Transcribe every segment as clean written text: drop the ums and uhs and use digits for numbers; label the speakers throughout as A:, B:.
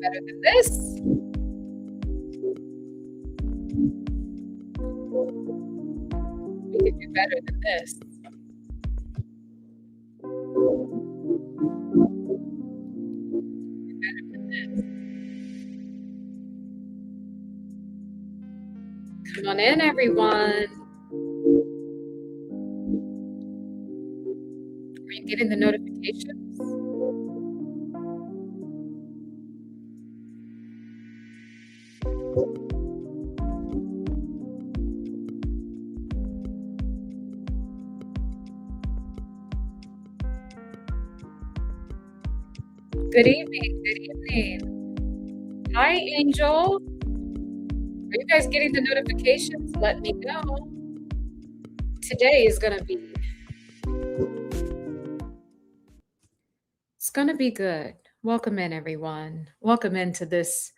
A: better than this. We can do better than this. Better than this. Come on in, everyone. Are you getting the notifications? Good evening. Good evening. Hi, Angel. Are you guys getting the notifications? Let me know. Today is going to be, it's going to be good. Welcome in, everyone. Welcome into this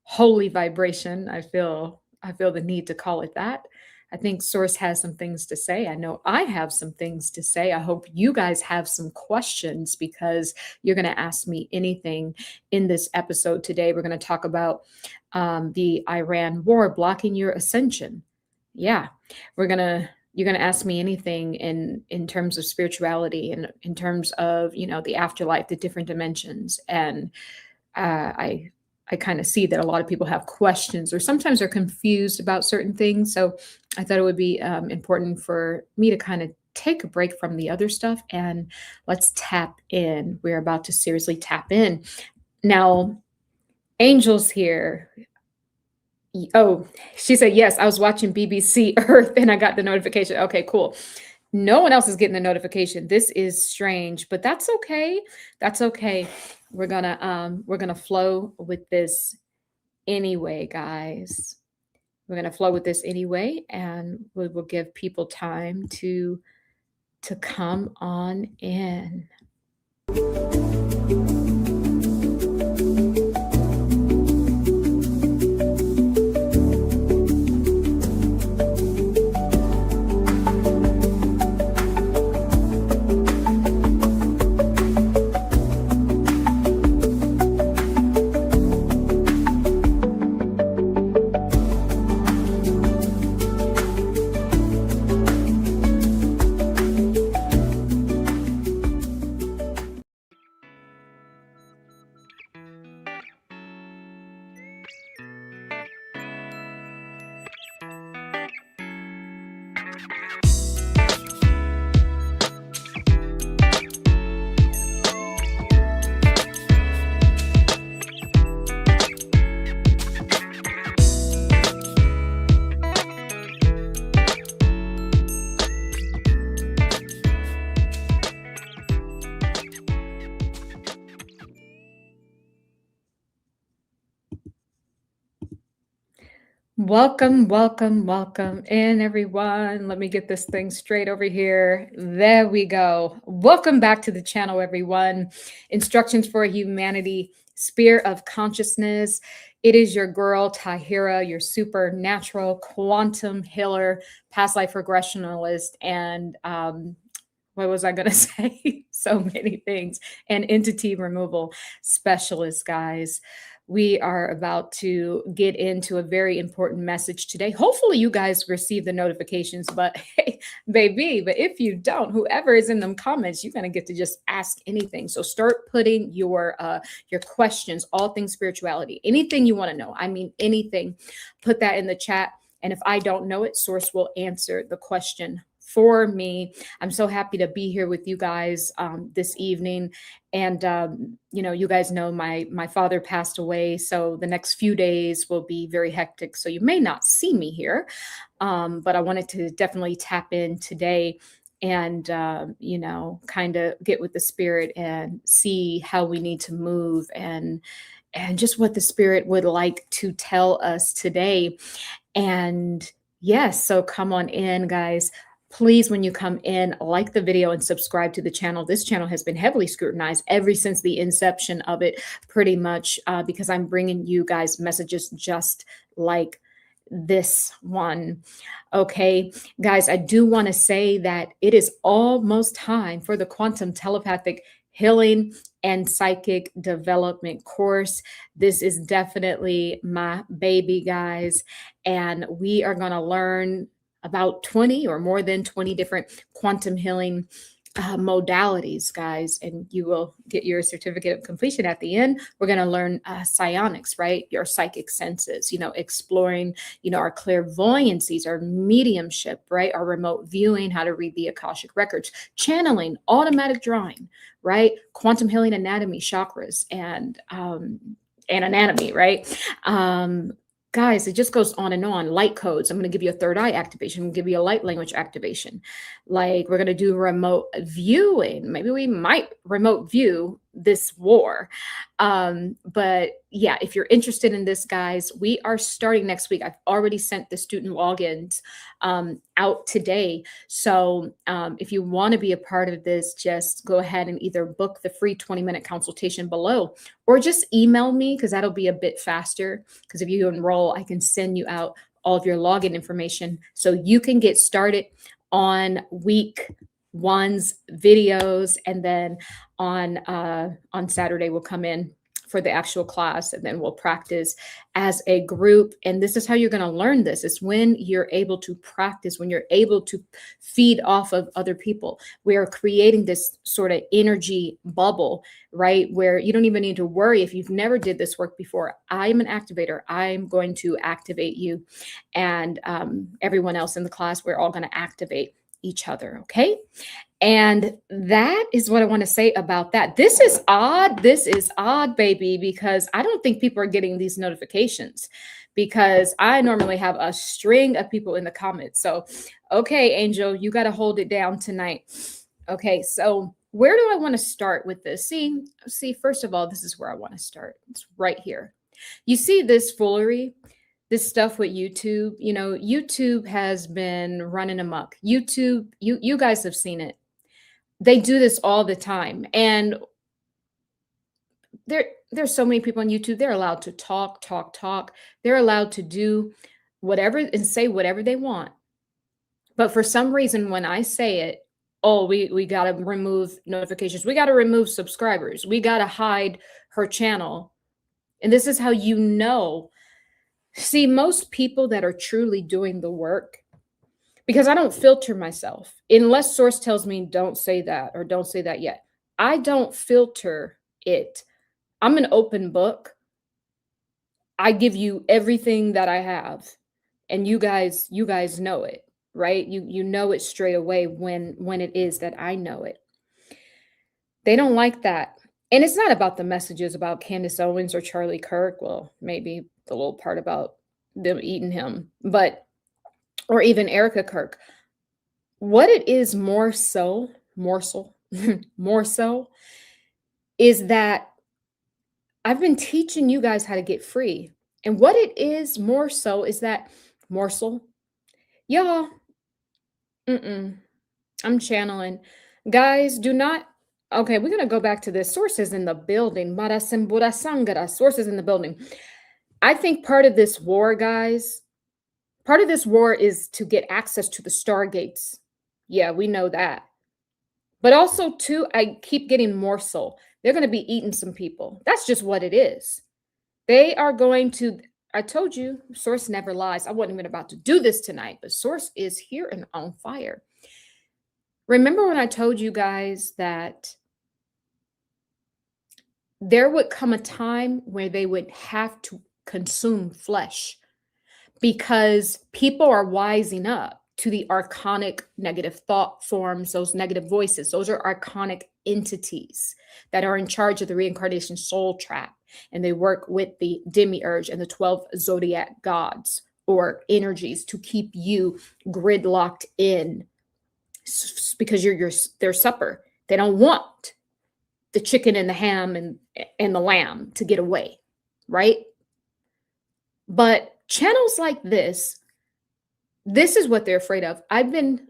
A: holy vibration. I feel the need to call it that. I think Source has some things to say. I know I have some things to say. I hope you guys have some questions because you're going to ask me anything in this episode today. We're going to talk about the Iran war blocking your ascension. Yeah, you're going to ask me anything in terms of spirituality and in terms of, the afterlife, the different dimensions. And I kind of see that a lot of people have questions or sometimes they're confused about certain things. So I thought it would be important for me to kind of take a break from the other stuff and let's tap in. We're about to seriously tap in. Now, Angel's here. Oh, she said, yes, I was watching BBC Earth and I got the notification. Okay, cool. No one else is getting the notification. This is strange, but that's okay. That's okay. We're gonna flow with this anyway, guys. We're gonna flow with this anyway, and we will give people time to come on in. Welcome, welcome, welcome in, everyone. Let me get this thing straight over here. There we go. Welcome back to the channel, everyone. Instructions for Humanity, Sphere of Consciousness. It is your girl, Tahira, your supernatural quantum healer, past life regressionalist, and what was I going to say? So many things. And entity removal specialist, guys. We are about to get into a very important message today. Hopefully you guys receive the notifications, but hey, baby, but if you don't, whoever is in them comments, you're going to get to just ask anything. So start putting your questions, all things spirituality, anything you want to know. I mean, anything, put that in the chat. And if I don't know it, Source will answer the question for me. I'm so happy to be here with you guys this evening. And, you guys know my father passed away. So the next few days will be very hectic. So you may not see me here, but I wanted to definitely tap in today and, kind of get with the spirit and see how we need to move and just what the spirit would like to tell us today. And yes, so come on in, guys. Please, when you come in, like the video and subscribe to the channel. This channel has been heavily scrutinized ever since the inception of it, pretty much, because I'm bringing you guys messages just like this one. Okay, guys, I do want to say that it is almost time for the quantum telepathic healing and Psychic Development course. This is definitely my baby, guys. And we are going to learn about 20 or more than 20 different quantum healing modalities, guys, and you will get your certificate of completion at the end. We're going to learn psionics, right? Your psychic senses, exploring, our clairvoyancies, our mediumship, right? Our remote viewing, how to read the Akashic records, channeling, automatic drawing, right? Quantum healing, anatomy, chakras, and anatomy, right? Guys, it just goes on and on. Light codes. I'm going to give you a third eye activation. I'm going to give you a light language activation. Like, we're going to do remote viewing. Maybe we might remote view this war. But yeah, if you're interested in this, guys, we are starting next week. I've already sent the student logins out today. So if you want to be a part of this, just go ahead and either book the free 20-minute consultation below, or just email me, because that'll be a bit faster. Because if you enroll, I can send you out all of your login information so you can get started on week one's videos, and then on Saturday we'll come in for the actual class, and then we'll practice as a group. And this is how you're going to learn this. It's when you're able to practice, when you're able to feed off of other people. We are creating this sort of energy bubble, right? Where you don't even need to worry if you've never did this work before. I'm an activator. I'm going to activate you, and everyone else in the class, we're all going to activate each other. Okay. And that is what I want to say about that. This is odd. This is odd, baby, because I don't think people are getting these notifications, because I normally have a string of people in the comments. So, okay, Angel, you got to hold it down tonight. Okay. So where do I want to start with this? See, first of all, this is where I want to start. It's right here. You see this foolery, this stuff with YouTube. YouTube has been running amok. YouTube, you guys have seen it. They do this all the time. And there's so many people on YouTube. They're allowed to talk. They're allowed to do whatever and say whatever they want. But for some reason, when I say it, oh, we got to remove notifications. We got to remove subscribers. We got to hide her channel. And this is how you know. See, most people that are truly doing the work, because I don't filter myself unless source tells me don't say that or don't say that yet. I don't filter it. I'm an open book. I give you everything that I have, and you guys know it, right? You know it straight away when it is that I know it. They don't like that. And it's not about the messages about Candace Owens or Charlie Kirk. Well, maybe the little part about them eating him, or even Erica Kirk. What it is more so is that I've been teaching you guys how to get free. And what it is more so is that morsel, y'all, I'm channeling. Guys, do not, okay, we're going to go back to this. Sources in the building. Marasimbura Sangara, sources in the building. I think part of this war, guys, part of this war is to get access to the Stargates. Yeah, we know that. But also, too, I keep getting morsel. They're going to be eating some people. That's just what it is. They are going to, I told you, Source never lies. I wasn't even about to do this tonight, but Source is here and on fire. Remember when I told you guys that there would come a time where they would have to consume flesh, because people are wising up to the archonic negative thought forms, those negative voices. Those are archonic entities that are in charge of the reincarnation soul trap. And they work with the demiurge and the 12 zodiac gods or energies to keep you gridlocked in, because you're their supper. They don't want the chicken and the ham and the lamb to get away, right? But channels like this is what they're afraid of. I've been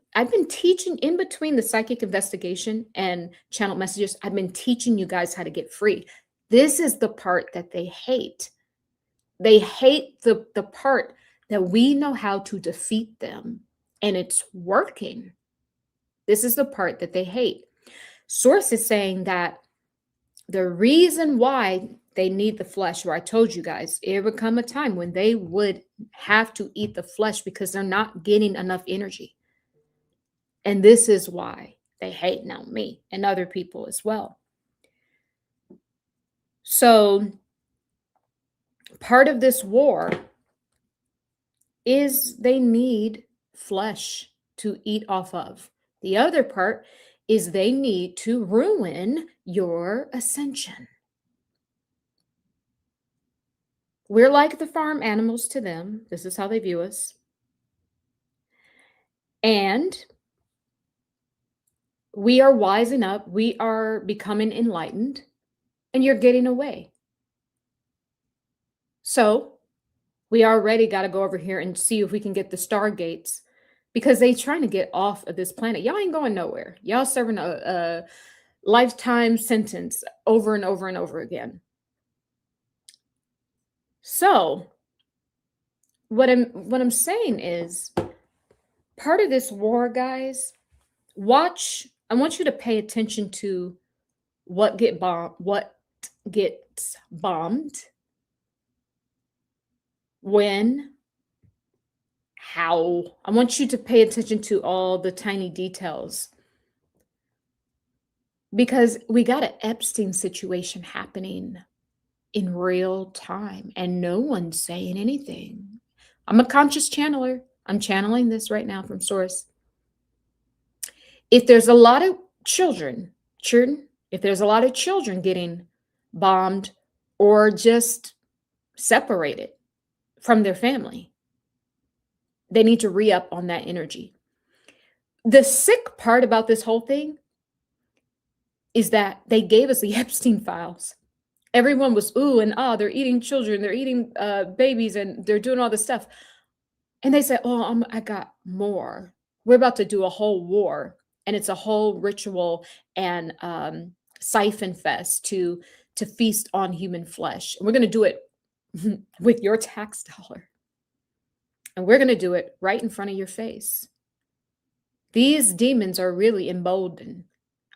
A: teaching in between the psychic investigation and channel messages. I've been teaching you guys how to get free. This is the part that they hate. They hate the part that we know how to defeat them, and it's working. This is the part that they hate. Source is saying that The reason why they need the flesh, where I told you guys, it would come a time when they would have to eat the flesh because they're not getting enough energy. And this is why they hate now me and other people as well. So part of this war is they need flesh to eat off of. The other part is they need to ruin your ascension. We're like the farm animals to them. This is how they view us. And we are wising up. We are becoming enlightened, and you're getting away. So we already got to go over here and see if we can get the Stargates, because they trying to get off of this planet. Y'all ain't going nowhere. Y'all serving a lifetime sentence over and over and over again. So what I'm saying is, part of this war, guys, I want you to pay attention to what gets bombed, when, how. I want you to pay attention to all the tiny details, because we got an Epstein situation happening in real time and no one's saying anything. I'm a conscious channeler. I'm channeling this right now from source. If there's a lot of children, if there's a lot of children getting bombed or just separated from their family, they need to re-up on that energy. The sick part about this whole thing is that they gave us the Epstein files. Everyone was ooh and ah, they're eating children, they're eating babies, and they're doing all this stuff. And they said, oh, I got more. We're about to do a whole war, and it's a whole ritual and siphon fest to feast on human flesh. And we're going to do it with your tax dollar. And we're going to do it right in front of your face. These demons are really emboldened.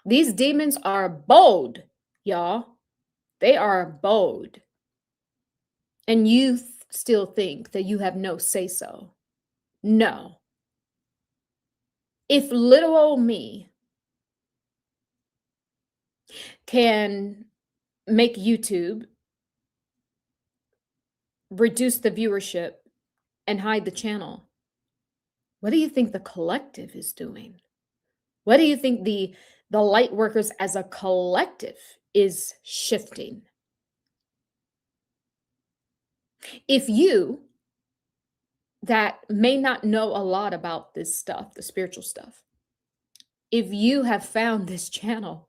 A: These demons are bold, y'all. They are bold. And you still think that you have no say-so. No. If little old me can make YouTube, reduce the viewership, and hide the channel, what do you think the collective is doing? What do you think the light workers as a collective is shifting? If you that may not know a lot about this stuff, the spiritual stuff, if you have found this channel,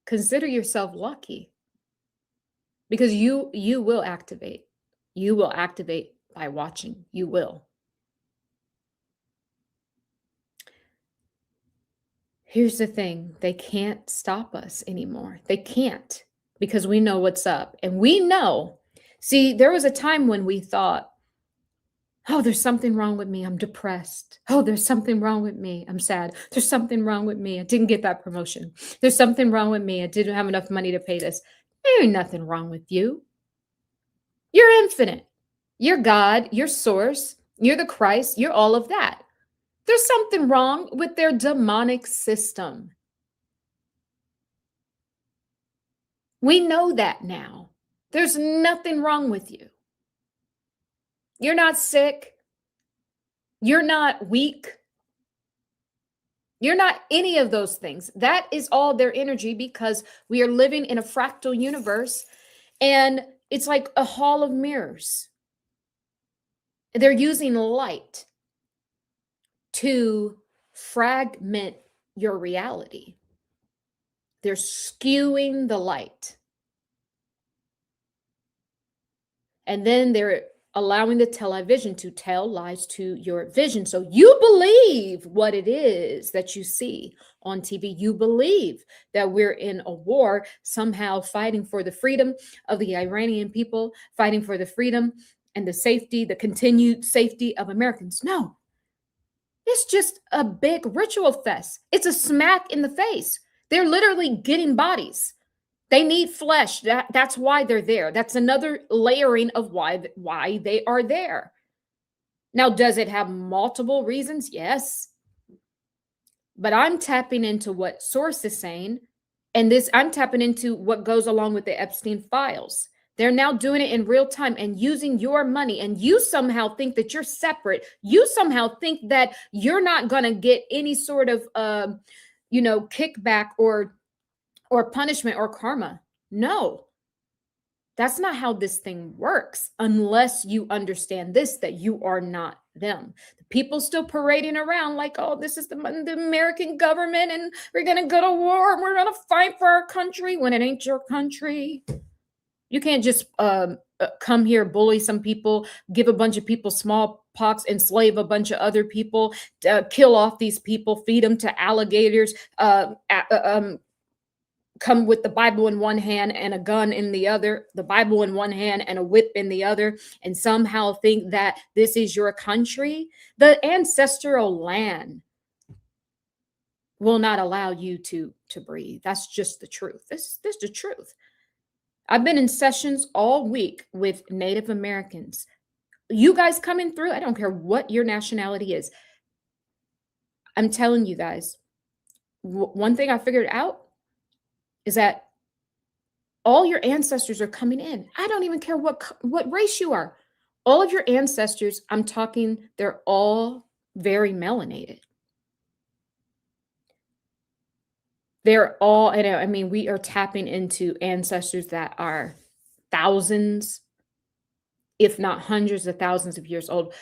A: consider yourself lucky, because you will activate. You will activate by watching. You will. Here's the thing. They can't stop us anymore. They can't, because we know what's up. And we know. See, there was a time when we thought, oh, there's something wrong with me. I'm depressed. Oh, there's something wrong with me. I'm sad. There's something wrong with me. I didn't get that promotion. There's something wrong with me. I didn't have enough money to pay this. There ain't nothing wrong with you. You're infinite. You're God. You're source. You're the Christ. You're all of that. There's something wrong with their demonic system. We know that now. There's nothing wrong with you. You're not sick. You're not weak. You're not any of those things. That is all their energy, because we are living in a fractal universe, and it's like a hall of mirrors. They're using light to fragment your reality. They're skewing the light. And then they're allowing the television to tell lies to your vision. So you believe what it is that you see on TV. You believe that we're in a war, somehow fighting for the freedom of the Iranian people, fighting for the freedom and the safety, the continued safety of Americans. No, it's just a big ritual fest. It's a smack in the face. They're literally getting bodies. They need flesh. That's why they're there. That's another layering of why they are there. Now, does it have multiple reasons? Yes. But I'm tapping into what source is saying, and this I'm tapping into what goes along with the Epstein files. They're now doing it in real time and using your money, and you somehow think that you're separate. You somehow think that you're not going to get any sort of kickback or punishment or karma. No, that's not how this thing works unless you understand this, that you are not them. The people still parading around like, oh, this is the American government and we're going to go to war and we're going to fight for our country when it ain't your country. You can't just come here, bully some people, give a bunch of people smallpox, enslave a bunch of other people, kill off these people, feed them to alligators, come with the Bible in one hand and a gun in the other, the Bible in one hand and a whip in the other, and somehow think that this is your country. The ancestral land will not allow you to breathe. That's just the truth. This is the truth. I've been in sessions all week with Native Americans. You guys coming through, I don't care what your nationality is. I'm telling you guys, one thing I figured out is that all your ancestors are coming in. I don't even care what race you are. All of your ancestors, I'm talking, they're all very melanated. They're all, and I mean, we are tapping into ancestors that are thousands, if not hundreds of thousands of years old.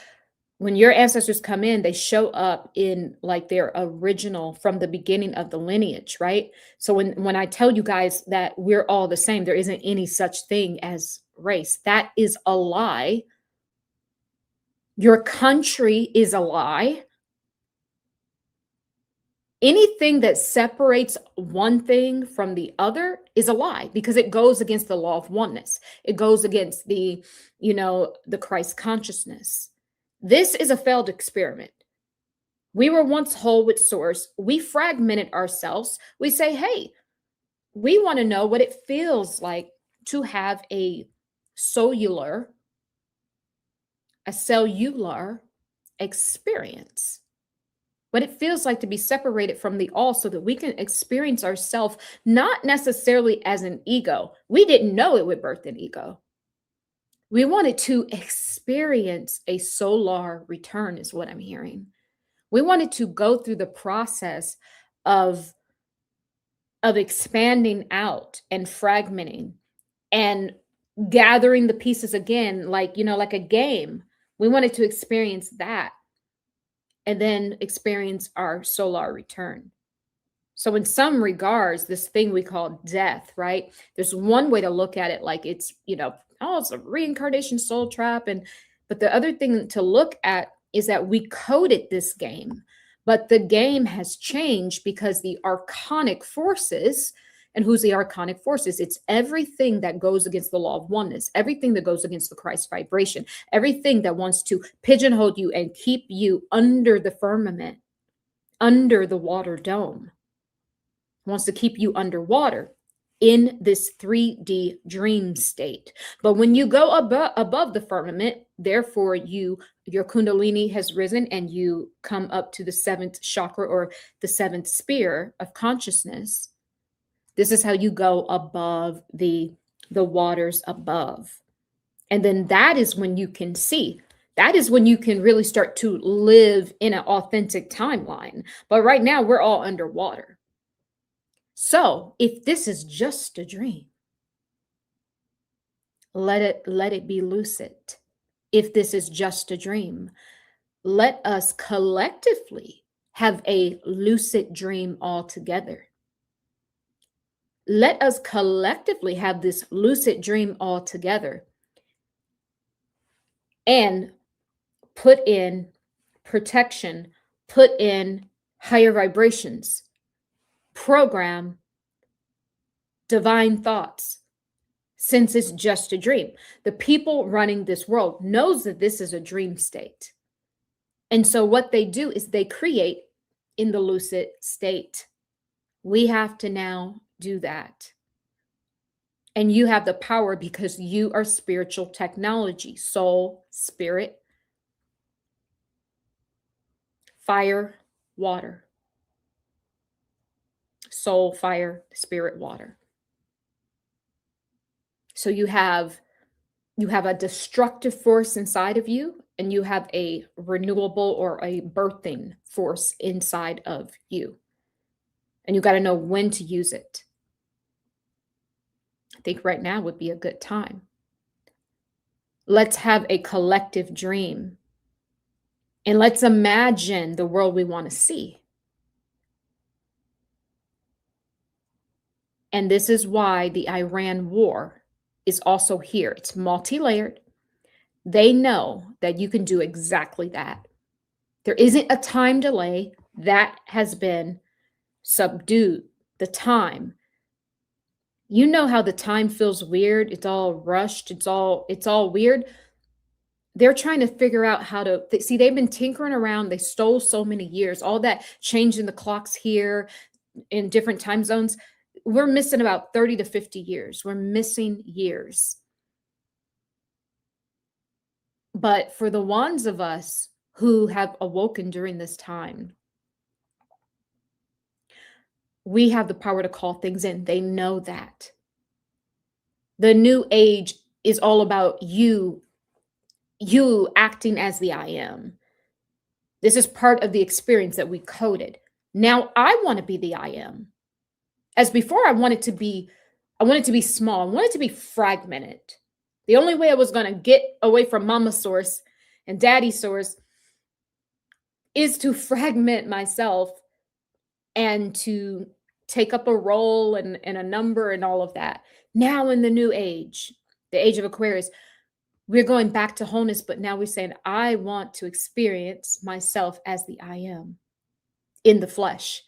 A: When your ancestors come in, they show up in like their original from the beginning of the lineage, right? So when I tell you guys that we're all the same, there isn't any such thing as race. That is a lie. Your country is a lie. Anything that separates one thing from the other is a lie because it goes against the law of oneness. It goes against the Christ consciousness. This is a failed experiment. We were once whole with source. We fragmented ourselves. We say, hey, we want to know what it feels like to have a cellular experience. What it feels like to be separated from the all so that we can experience ourselves, not necessarily as an ego. We didn't know it would birth an ego. We wanted to experience a solar return is what I'm hearing. We wanted to go through the process of expanding out and fragmenting and gathering the pieces again, like a game. We wanted to experience that and then experience our solar return. So in some regards, this thing we call death, right? There's one way to look at it, like it's, it's a reincarnation soul trap. But the other thing to look at is that we coded this game, but the game has changed because the archonic forces, and who's the archonic forces? It's everything that goes against the law of oneness, everything that goes against the Christ vibration, everything that wants to pigeonhole you and keep you under the firmament, under the water dome, wants to keep you underwater in this 3D dream state. But when you go above the firmament, therefore your kundalini has risen and you come up to the 7th chakra or the 7th sphere of consciousness. This is how you go above the waters above. And then that is when you can see. That is when you can really start to live in an authentic timeline. But right now we're all underwater. So if this is just a dream, let it be lucid. If this is just a dream, let us collectively have a lucid dream all together. Let us collectively have this lucid dream all together and put in protection, put in higher vibrations, program divine thoughts, since it's just a dream. The people running this world knows that this is a dream state. And so what they do is they create in the lucid state. We have to now do that. And you have the power because you are spiritual technology, soul, spirit, fire, water. Soul, fire, spirit, water. So you have a destructive force inside of you, and you have a renewable or a birthing force inside of you. And you got to know when to use it. I think right now would be a good time. Let's have a collective dream. And let's imagine the world we want to see. And this is why the Iran war is also here. It's multi-layered. They know that you can do exactly that. There isn't a time delay. That has been subdued. The time. You know how the time feels weird. It's all rushed. It's all weird. They're trying to figure out how to see. They've been tinkering around. They stole so many years. All that changing the clocks here in different time zones. We're missing about 30 to 50 years. We're missing years. But for the ones of us who have awoken during this time, we have the power to call things in. They know that. The new age is all about you acting as the I am. This is part of the experience that we coded. Now I want to be the I am. As before, I wanted to be small. I wanted to be fragmented. The only way I was going to get away from mama source and daddy source is to fragment myself and to take up a role and a number and all of that. Now in the new age, the age of Aquarius, we're going back to wholeness, but now we're saying, I want to experience myself as the I am in the flesh.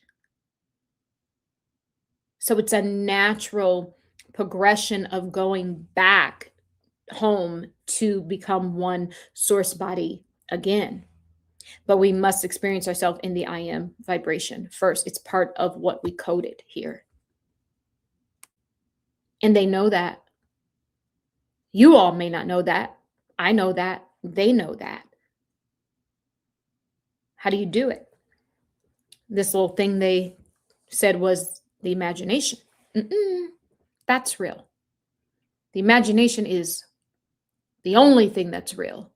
A: So it's a natural progression of going back home to become one source body again. But we must experience ourselves in the I am vibration first. It's part of what we coded here. And they know that. You all may not know that. I know that. They know that. How do you do it? This little thing they said was the imagination. That's real. The imagination is the only thing that's real.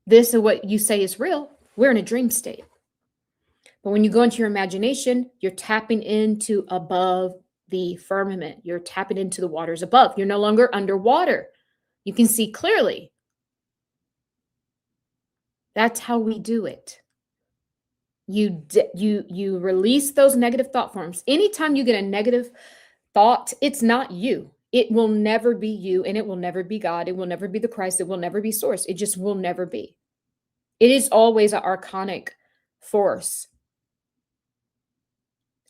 A: This is what you say is real. We're in a dream state. But when you go into your imagination, you're tapping into above the firmament. You're tapping into the waters above. You're no longer underwater. You can see clearly. That's how we do it. You release those negative thought forms. Anytime you get a negative thought, it's not you. It will never be you, and it will never be God. It will never be the Christ. It will never be source. It just will never be. It is always an archonic force.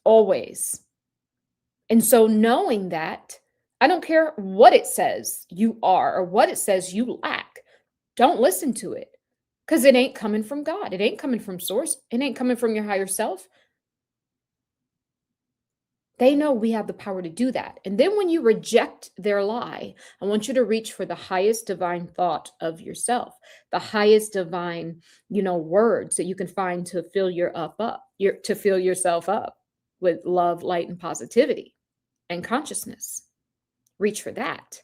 A: Always. And so knowing that, I don't care what it says you are or what it says you lack. Don't listen to it, because it ain't coming from God. It ain't coming from source. It ain't coming from your higher self. They know we have the power to do that. And then when you reject their lie, I want you to reach for the highest divine thought of yourself, the highest divine, words that you can find to fill to fill yourself up with love, light, and positivity and consciousness. Reach for that.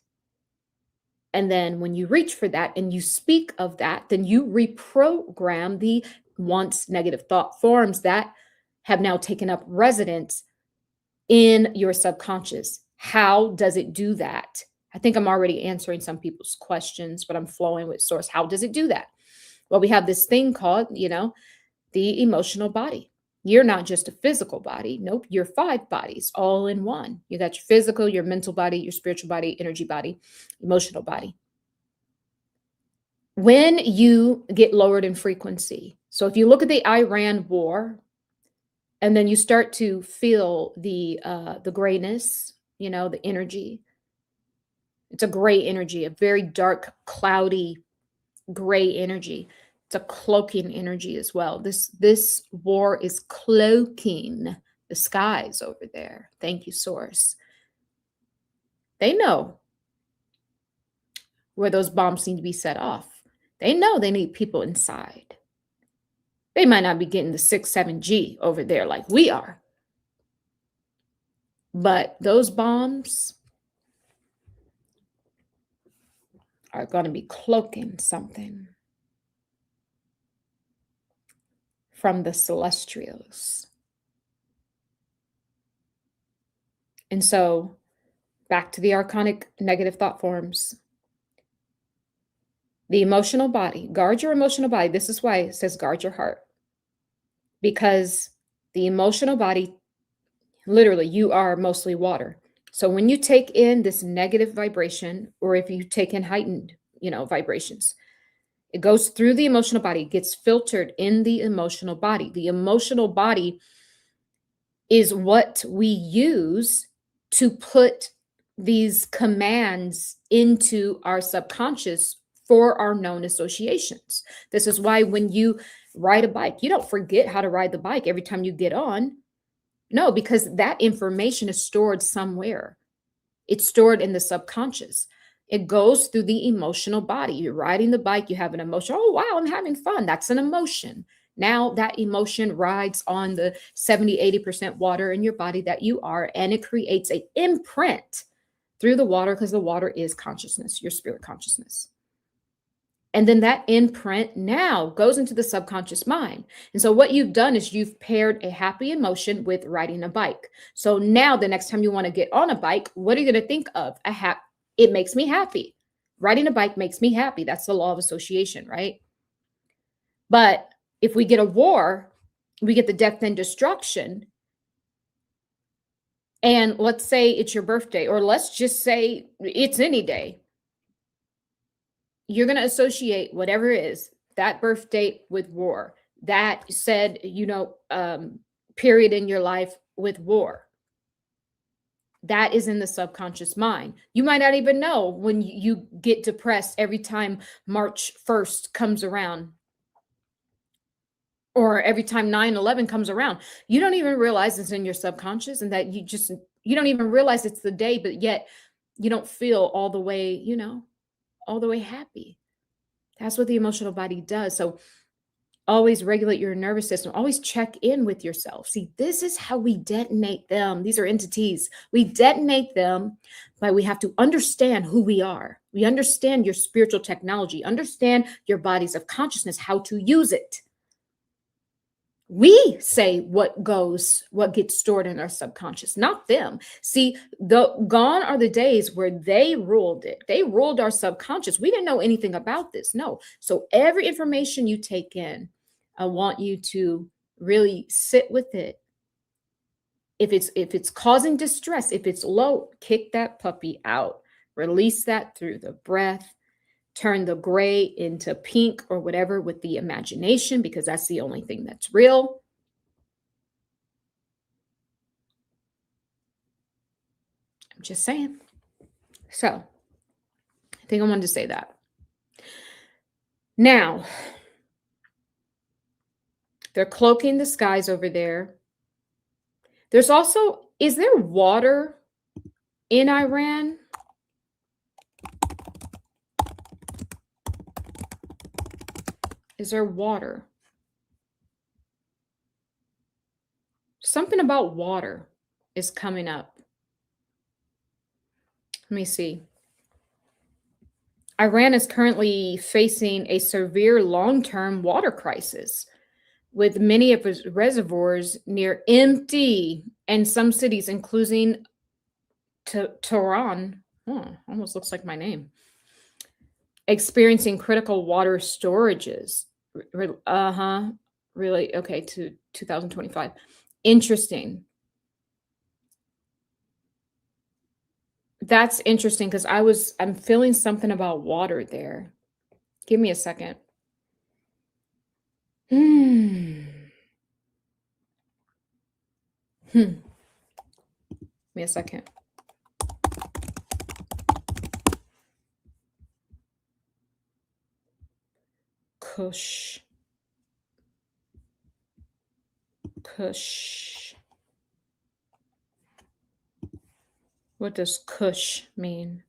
A: And then when you reach for that and you speak of that, then you reprogram the once negative thought forms that have now taken up residence in your subconscious. How does it do that? I think I'm already answering some people's questions, but I'm flowing with source. How does it do that? Well, we have this thing called, the emotional body. You're not just a physical body. Nope. You're 5 bodies all in one. You got your physical, your mental body, your spiritual body, energy body, emotional body. When you get lowered in frequency, so if you look at the Iran war, and then you start to feel the grayness, the energy. It's a gray energy, a very dark, cloudy, gray energy. It's a cloaking energy as well. This war is cloaking the skies over there. Thank you, Source. They know where those bombs need to be set off. They know they need people inside. They might not be getting the 6, 7G over there like we are. But those bombs are going to be cloaking something from the celestials. And so, back to the archonic negative thought forms. The emotional body, guard your emotional body. This is why it says guard your heart. Because the emotional body, literally, you are mostly water. So when you take in this negative vibration, or if you take in heightened, vibrations, it goes through the emotional body, gets filtered in the emotional body. The emotional body is what we use to put these commands into our subconscious for our known associations. This is why when you ride a bike, you don't forget how to ride the bike every time you get on. No, because that information is stored somewhere. It's stored in the subconscious. It goes through the emotional body. You're riding the bike, you have an emotion. Oh, wow, I'm having fun. That's an emotion. Now that emotion rides on the 70, 80% water in your body that you are, and it creates an imprint through the water, because the water is consciousness, your spirit consciousness. And then that imprint now goes into the subconscious mind. And so what you've done is you've paired a happy emotion with riding a bike. So now the next time you want to get on a bike, what are you going to think of? It makes me happy. Riding a bike makes me happy. That's the law of association, right? But if we get a war, we get the death and destruction. And let's say it's your birthday, or let's just say it's any day. You're going to associate whatever it is, that birth date, with war, that said, period in your life, with war. That is in the subconscious mind. You might not even know when you get depressed every time March 1st comes around, or every time 9/11 comes around. You don't even realize it's in your subconscious, and that you don't even realize it's the day, but yet you don't feel all the way, all the way happy. That's what the emotional body does. So always regulate your nervous system. Always check in with yourself. See, this is how we detonate them. These are entities. We detonate them by, we have to understand who we are. We understand your spiritual technology, understand your bodies of consciousness, how to use it. We say what gets stored in our subconscious, not them. See, gone are the days where they ruled it. They ruled our subconscious. We didn't know anything about this. No. So every information you take in, I want you to really sit with it. If it's causing distress, if it's low, kick that puppy out. Release that through the breath. Turn the gray into pink or whatever with the imagination, because that's the only thing that's real. I'm just saying. So I think I wanted to say that. Now, they're cloaking the skies over there. There's also, is there water in Iran? Is there water? Something about water is coming up. Let me see. Iran is currently facing a severe long-term water crisis, with many of its reservoirs near empty, and some cities, including Tehran, almost looks like my name, experiencing critical water storages. Really? Okay, to 2025. Interesting. That's interesting, because I'm feeling something about water there. Give me a second. Give me a second. Kush. What does Kush mean?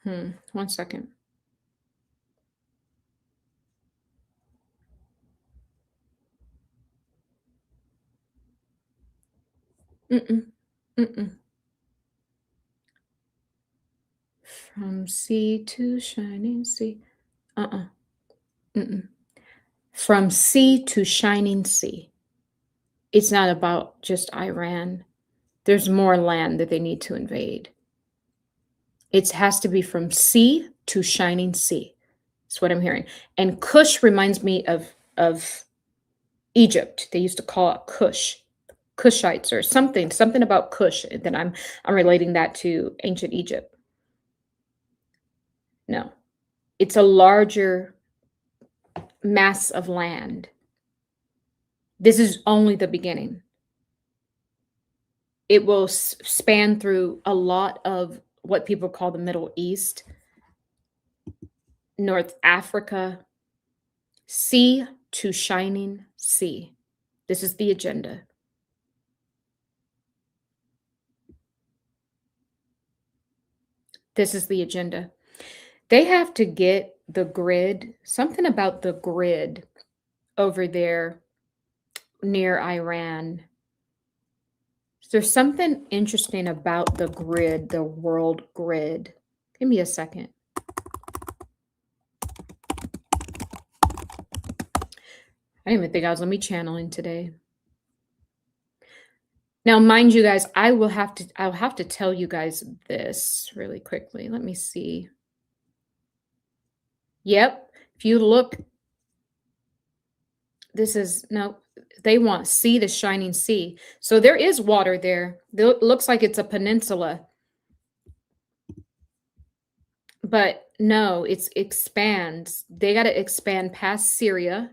A: One second. Mm-mm. Mm-mm. From sea to shining sea. Uh-uh. Mm-mm. From sea to shining sea. It's not about just Iran. There's more land that they need to invade. It has to be from sea to shining sea. That's what I'm hearing. And Kush reminds me of Egypt. They used to call it Kush, Kushites or something about Kush. And then I'm relating that to ancient Egypt. No, it's a larger mass of land. This is only the beginning. It will span through a lot of what people call the Middle East, North Africa, sea to shining sea. This is the agenda. This is the agenda. They have to get the grid, something about the grid over there near Iran. There's something interesting about the grid, the world grid. Give me a second. I didn't even think I was going to be channeling today. Now, mind you guys, I'll have to tell you guys this really quickly. Let me see. Yep. If you look, this is no, they want sea to shining sea. So there is water there. It looks like it's a peninsula. But no, it expands. They got to expand past Syria.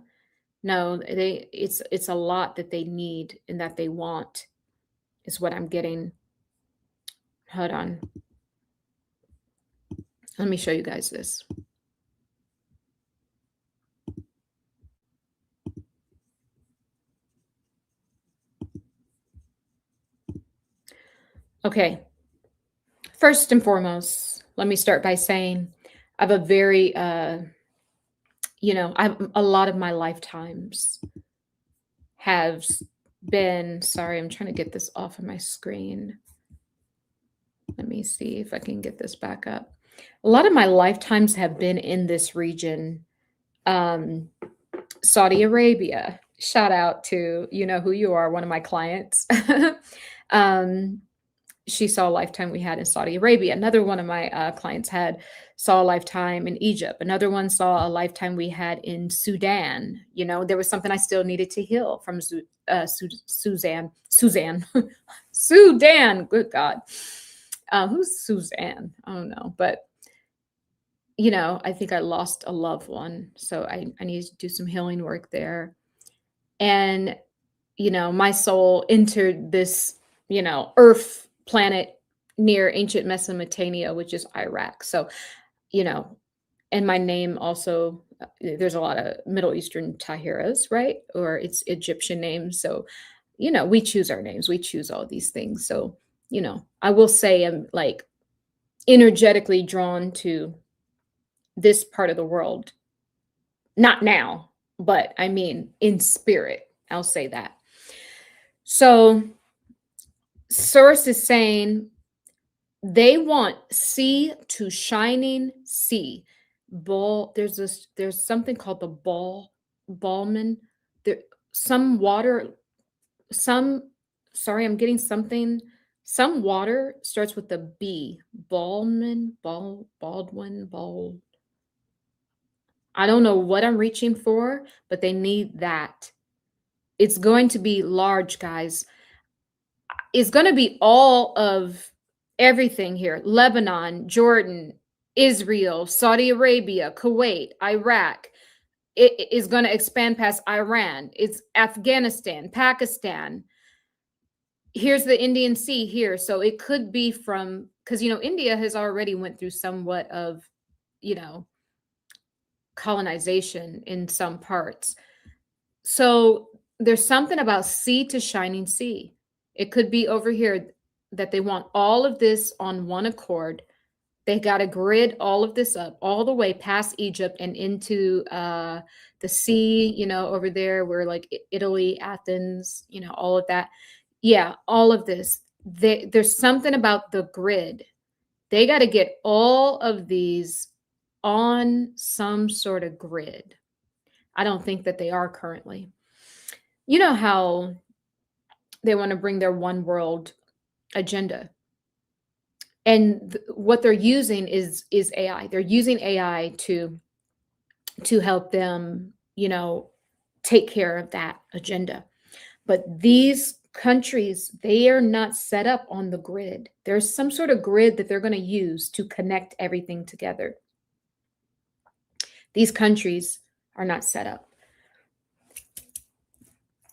A: No, it's a lot that they need and that they want is what I'm getting. Hold on. Let me show you guys this. Okay. First and foremost, let me start by saying I have a very I've a lot of my lifetimes have been, sorry, I'm trying to get this off of my screen. Let me see if I can get this back up. A lot of my lifetimes have been in this region. Saudi Arabia. Shout out to, you know who you are, one of my clients. She saw a lifetime we had in Saudi Arabia. Another one of my clients saw a lifetime in Egypt. Another one saw a lifetime we had in Sudan. You know, there was something I still needed to heal from Suzanne. Sudan. Good God. Who's Suzanne? I don't know. But, you know, I think I lost a loved one. So I need to do some healing work there. And, you know, my soul entered this, you know, Earth planet near ancient Mesopotamia, which is Iraq. So, you know, and my name also, there's a lot of Middle Eastern Tahiras, right? Or it's Egyptian names. So, you know, we choose our names, we choose all these things. So, you know, I will say I'm like energetically drawn to this part of the world. Not now, but I mean, in spirit, I'll say that. So, source is saying they want sea to shining sea. There's something called the Ballman. There some water, some sorry, I'm getting something. Some water starts with the B. Baldwin, Ball. I don't know what I'm reaching for, but they need that. It's going to be large, guys. It's going to be all of everything here: Lebanon, Jordan, Israel, Saudi Arabia, Kuwait, Iraq. It is going to expand past Iran. It's Afghanistan, Pakistan. Here's the Indian Sea here. So it could be from, because, you know, India has already went through somewhat of, you know, colonization in some parts. So there's something about sea to shining sea. It could be over here that they want all of this on one accord. They got to grid all of this up all the way past Egypt and into the sea, over there where like Italy, Athens, all of that. Yeah, all of this. There's something about the grid. They got to get all of these on some sort of grid. I don't think that they are currently. You know how they want to bring their one world agenda. And what they're using is AI. They're using AI to help them, take care of that agenda. But these countries, they are not set up on the grid. There's some sort of grid that they're going to use to connect everything together. These countries are not set up.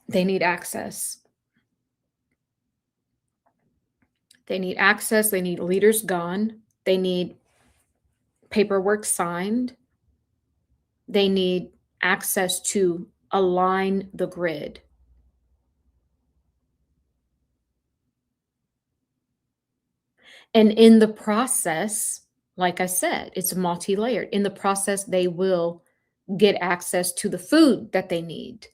A: They need access. They need access. They need leaders gone. They need paperwork signed. They need access to align the grid. And in the process, like I said, it's multi-layered. In the process, they will get access to the food that they need.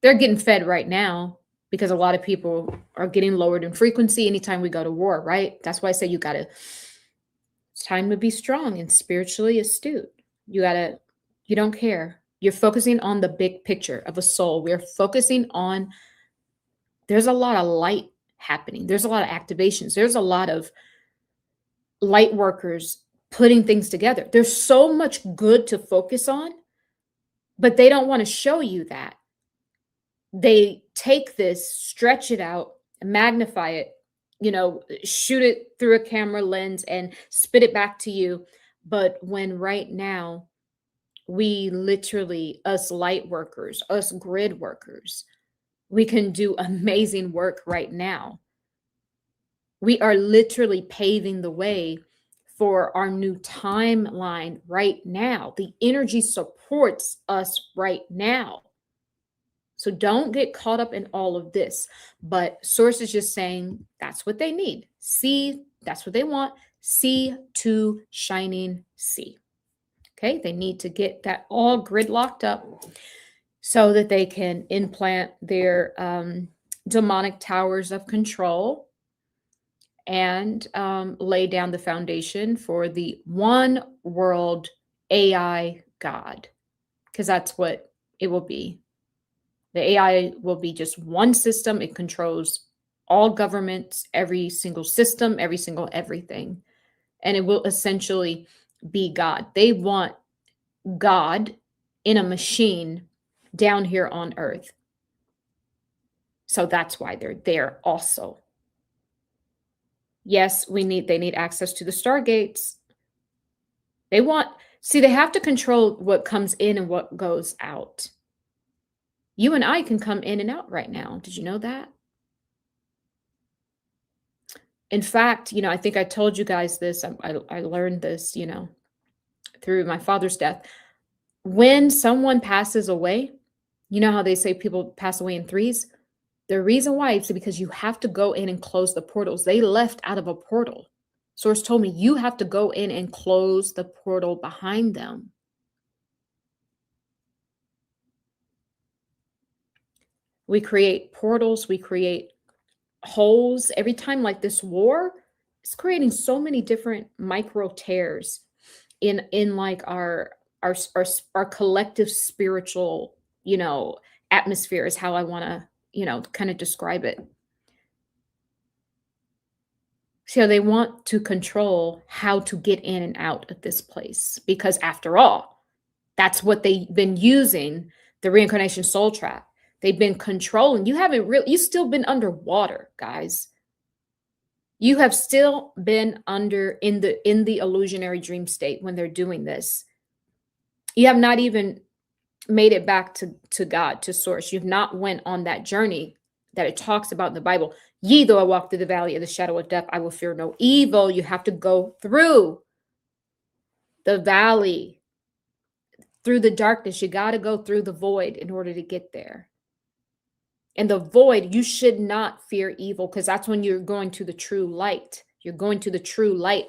A: They're getting fed right now because a lot of people are getting lowered in frequency anytime we go to war, right? That's why I say it's time to be strong and spiritually astute. You don't care. You're focusing on the big picture of a soul. We're focusing on, there's a lot of light happening. There's a lot of activations. There's a lot of light workers putting things together. There's so much good to focus on, but they don't want to show you that. They take this, stretch it out, magnify it, shoot it through a camera lens and spit it back to you. But when right now, we literally, us light workers, us grid workers, we can do amazing work right now. We are literally paving the way for our new timeline right now. The energy supports us right now. So don't get caught up in all of this. But Source is just saying that's what they need. See, that's what they want. See to shining sea. Okay, they need to get that all gridlocked up so that they can implant their demonic towers of control and lay down the foundation for the one world AI God, because that's what it will be. The AI will be just one system. It controls all governments, every single system, every single everything. And it will essentially be God. They want God in a machine down here on earth. So that's why they're there also. Yes, they need access to the Stargates. They have to control what comes in and what goes out. You and I can come in and out right now. Did you know that? In fact, I think I told you guys this. I learned this, through my father's death. When someone passes away, you know how they say people pass away in threes? The reason why is because you have to go in and close the portals. They left out of a portal. Source told me you have to go in and close the portal behind them. We create portals, we create holes. Every time like this war is creating so many different micro tears in like our collective spiritual, atmosphere is how I want to, kind of describe it. So they want to control how to get in and out of this place, because after all, that's what they've been using, the reincarnation soul trap. They've been controlling. You still been underwater, guys. You have still been in the illusionary dream state when they're doing this. You have not even made it back to God, to Source. You've not went on that journey that it talks about in the Bible. Ye, though I walk through the valley of the shadow of death, I will fear no evil. You have to go through the valley. through the darkness. You got to go through the void in order to get there. And the void, you should not fear evil, because that's when you're going to the true light. You're going to the true light.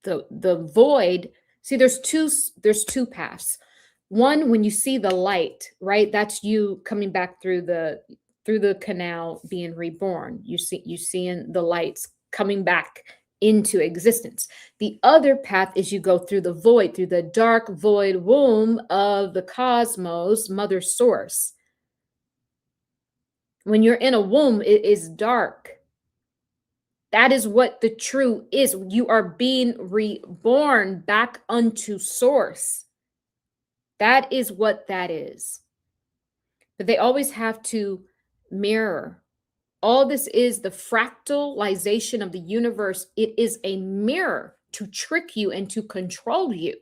A: The void, see, there's two paths. One, when you see the light, right? That's you coming back through the canal, being reborn. You seeing the lights coming back into existence. The other path is you go through the void, through the dark void womb of the cosmos, mother source. When you're in a womb, it is dark. That is what the true is. You are being reborn back unto source. That is what that is. But they always have to mirror. All this is the fractalization of the universe. It is a mirror to trick you and to control you.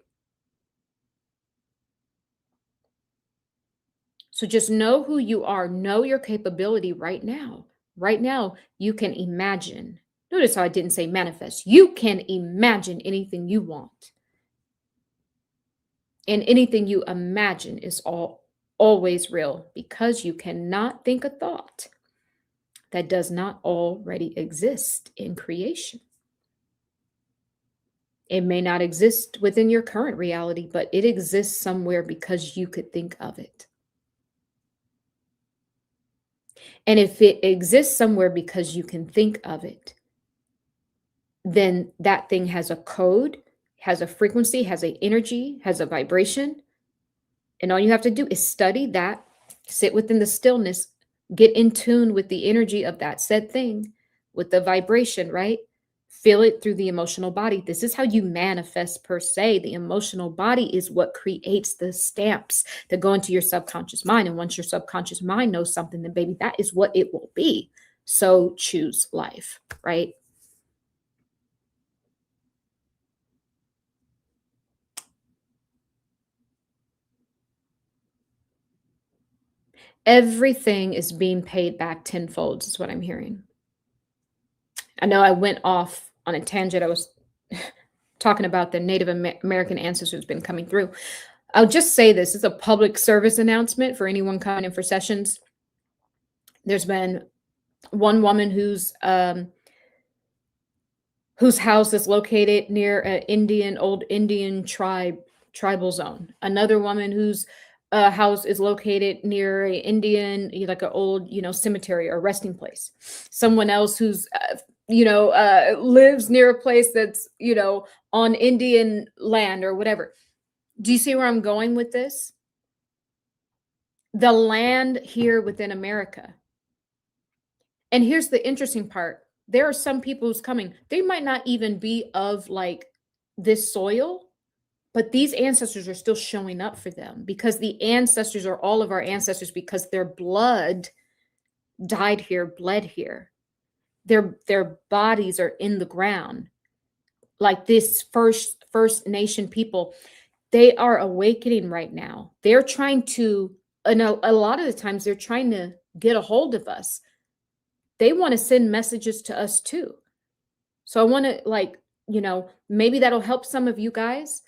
A: So just know who you are. Know your capability right now. Right now, you can imagine. Notice how I didn't say manifest. You can imagine anything you want. And anything you imagine is always real, because you cannot think a thought that does not already exist in creation. It may not exist within your current reality, but it exists somewhere because you could think of it. And if it exists somewhere because you can think of it, then that thing has a code, has a frequency, has an energy, has a vibration. And all you have to do is study that, sit within the stillness, get in tune with the energy of that said thing, with the vibration, right? Feel it through the emotional body. This is how you manifest, per se. The emotional body is what creates the stamps that go into your subconscious mind. And once your subconscious mind knows something, then baby, that is what it will be. So choose life, right? Everything is being paid back tenfold, is what I'm hearing. I know I went off on a tangent. I was talking about the Native American ancestors been coming through. I'll just say this. It's a public service announcement for anyone coming in for sessions. There's been one woman whose house is located near an old Indian tribal zone. Another woman whose house is located near an Indian, like an old, cemetery or resting place. Someone else who's lives near a place that's, on Indian land or whatever. Do you see where I'm going with this? The land here within America. And here's the interesting part. There are some people who's coming. They might not even be of like this soil, but these ancestors are still showing up for them, because the ancestors are all of our ancestors, because their blood died here, bled here. Their bodies are in the ground. Like this First Nation people, they are awakening right now. They're trying to, and a lot of the times they're trying to get a hold of us. They want to send messages to us too. So I want to maybe that'll help some of you guys.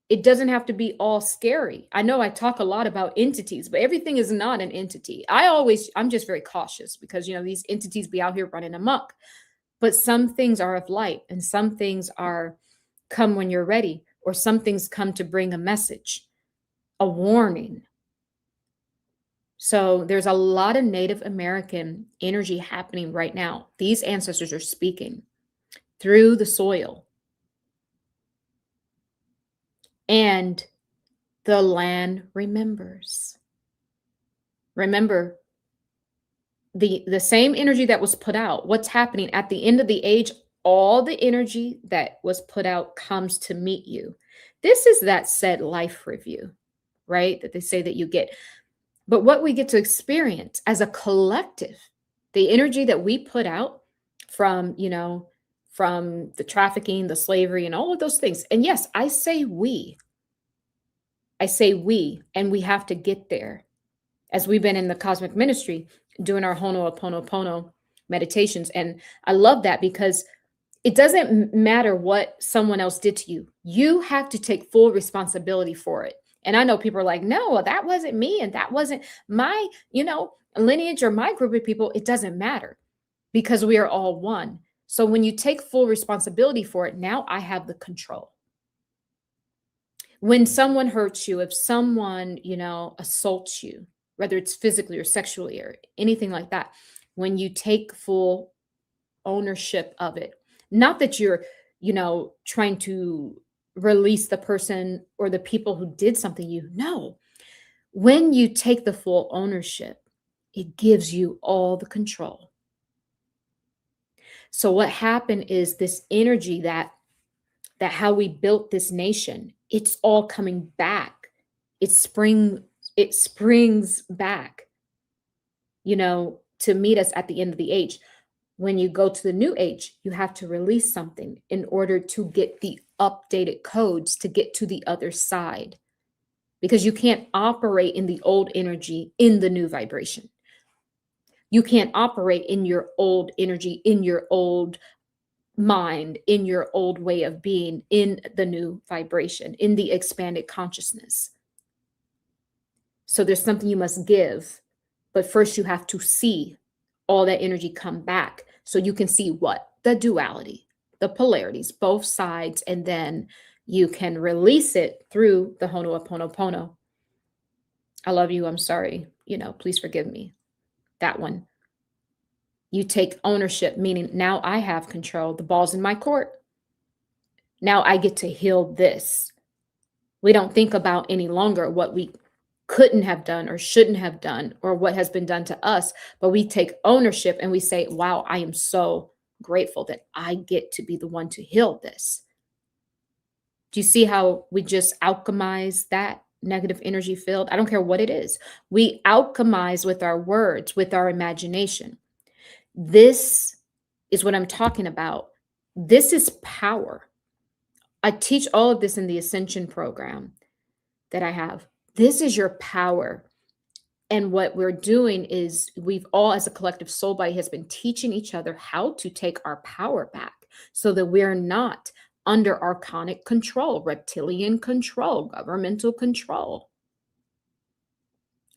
A: It doesn't have to be all scary. I know I talk a lot about entities, but everything is not an entity. I'm just very cautious, because, these entities be out here running amok. But some things are of light, and some things are come when you're ready, or some things come to bring a message, a warning. So there's a lot of Native American energy happening right now. These ancestors are speaking through the soil. And the land remembers. Remember, the same energy that was put out, what's happening at the end of the age, all the energy that was put out comes to meet you. This is that said life review, right? That they say that you get. But what we get to experience as a collective, the energy that we put out from, from the trafficking, the slavery, and all of those things. And yes, I say we, and we have to get there. As we've been in the cosmic ministry doing our Ho'oponopono meditations. And I love that, because it doesn't matter what someone else did to you. You have to take full responsibility for it. And I know people are like, no, that wasn't me. And that wasn't my, lineage or my group of people. It doesn't matter because we are all one. So when you take full responsibility for it, now I have the control. When someone hurts you, if someone, assaults you, whether it's physically or sexually or anything like that, when you take full ownership of it, not that you're, trying to release the person or the people who did something, no. When you take the full ownership, it gives you all the control. So what happened is this energy that how we built this nation, it's all coming back. It springs back, to meet us at the end of the age. When you go to the new age, you have to release something in order to get the updated codes to get to the other side, because you can't operate in the old energy in the new vibration. You can't operate in your old energy, in your old mind, in your old way of being, in the new vibration, in the expanded consciousness. So there's something you must give, but first you have to see all that energy come back so you can see what? The duality, the polarities, both sides, and then you can release it through the Ho'oponopono. I love you, I'm sorry, please forgive me. That one. You take ownership, meaning now I have control. The ball's in my court. Now I get to heal this. We don't think about any longer what we couldn't have done or shouldn't have done or what has been done to us, but we take ownership and we say, wow, I am so grateful that I get to be the one to heal this. Do you see how we just alchemize that negative energy field? I don't care what it is. We alchemize with our words, with our imagination. This is what I'm talking about. This is power. I teach all of this in the Ascension program that I have. This is your power. And what we're doing is we've all, as a collective soul body, has been teaching each other how to take our power back so that we're not under archonic control, reptilian control, governmental control.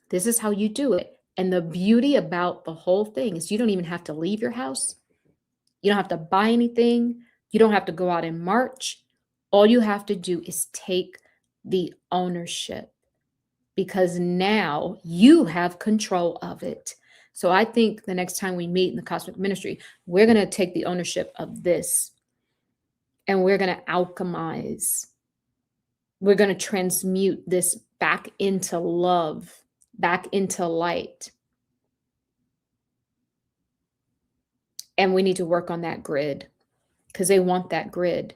A: This is how you do it. And the beauty about the whole thing is you don't even have to leave your house. You don't have to buy anything. You don't have to go out and march. All you have to do is take the ownership, because now you have control of it. So I think the next time we meet in the Cosmic Ministry, we're going to take the ownership of this and we're going to alchemize. We're going to transmute this back into love, back into light. And we need to work on that grid because they want that grid.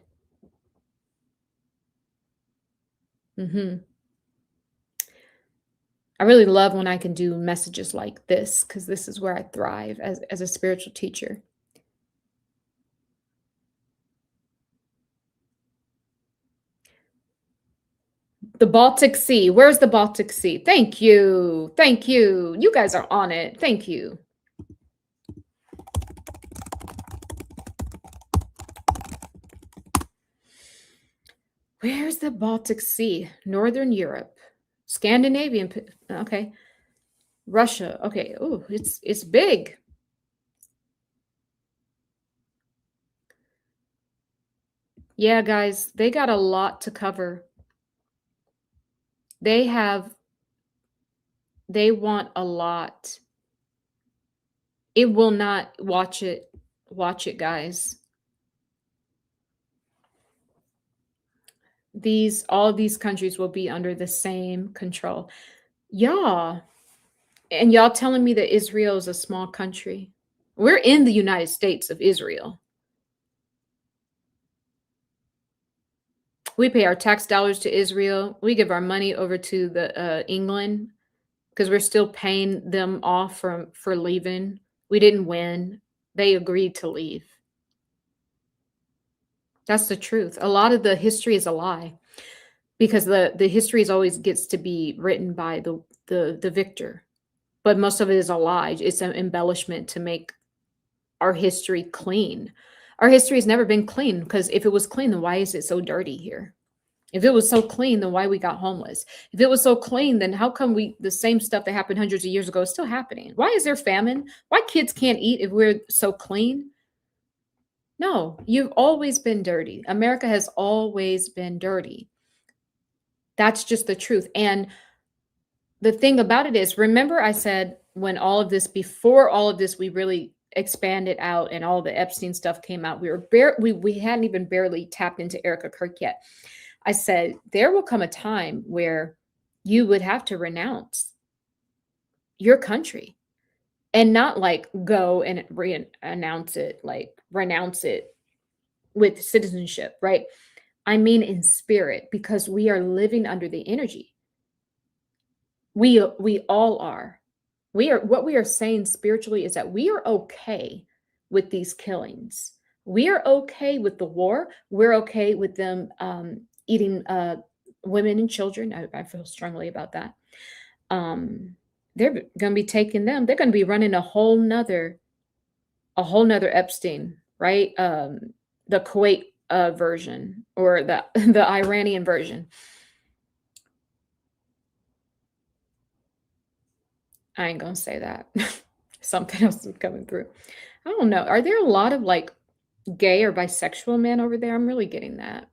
A: I really love when I can do messages like this because this is where I thrive as a spiritual teacher. The Baltic Sea. Where's the Baltic Sea? Thank you. Thank you. You guys are on it. Thank you. Where's the Baltic Sea? Northern Europe. Scandinavian. Okay. Russia. Okay. Oh, it's big. Yeah, guys, they got a lot to cover. They want a lot. It will not watch it, guys. All of these countries will be under the same control. Yeah. And y'all telling me that Israel is a small country. We're in the United States of Israel. We pay our tax dollars to Israel. We give our money over to the England because we're still paying them off for leaving. We didn't win. They agreed to leave. That's the truth. A lot of the history is a lie because the history always gets to be written by the victor. But most of it is a lie. It's an embellishment to make our history clean. Our history has never been clean because if it was clean, then why is it so dirty here? If it was so clean, then why we got homeless? If it was so clean, then how come the same stuff that happened hundreds of years ago is still happening? Why is there famine? Why kids can't eat if we're so clean? No, you've always been dirty. America has always been dirty. That's just the truth. And the thing about it is, remember I said when before all of this, we really expanded out and all the Epstein stuff came out, we hadn't even barely tapped into Erica Kirk yet. I said, there will come a time where you would have to renounce your country and not like go and renounce it with citizenship, right? I mean, in spirit, because we are living under the energy. We all are. What we are saying spiritually is that we are okay with these killings. We are okay with the war. We're okay with them eating women and children. I feel strongly about that. They're going to be taking them. They're going to be running a whole nother Epstein, right? The Kuwait version or the Iranian version. I ain't gonna say that. Something else is coming through. I don't know. Are there a lot of like gay or bisexual men over there? I'm really getting that.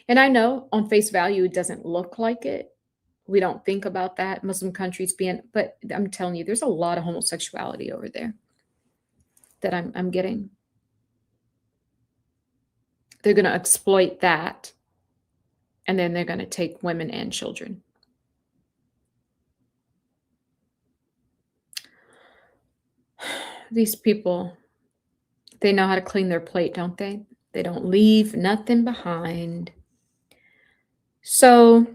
A: And I know on face value, it doesn't look like it. We don't think about that. Muslim countries but I'm telling you, there's a lot of homosexuality over there that I'm getting. They're going to exploit that. And then they're going to take women and children. These people, they know how to clean their plate, don't they? They don't leave nothing behind. So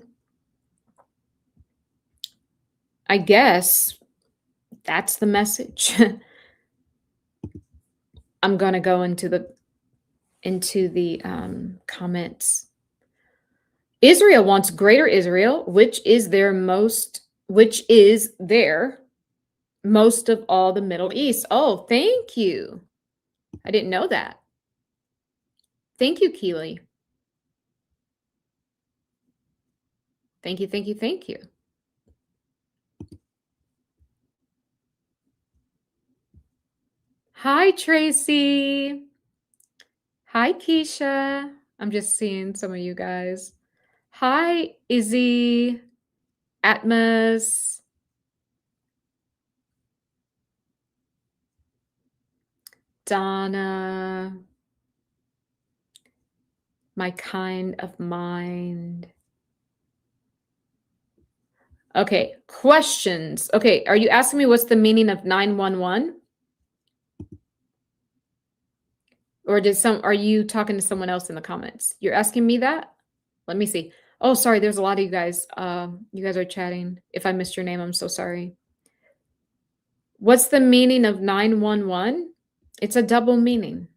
A: I guess that's the message. I'm going to go into the comments. Israel wants greater Israel, which is their most of all the Middle East. Oh, thank you. I didn't know that. Thank you, Keely. Thank you, thank you, thank you. Hi, Tracy. Hi, Keisha. I'm just seeing some of you guys. Hi, Izzy, Atmos. Donna. My kind of mind. Okay, questions. Okay, are you asking me what's the meaning of 911? Or are you talking to someone else in the comments? You're asking me that? Let me see. Oh, sorry, there's a lot of you guys. You guys are chatting. If I missed your name, I'm so sorry. What's the meaning of 911? It's a double meaning.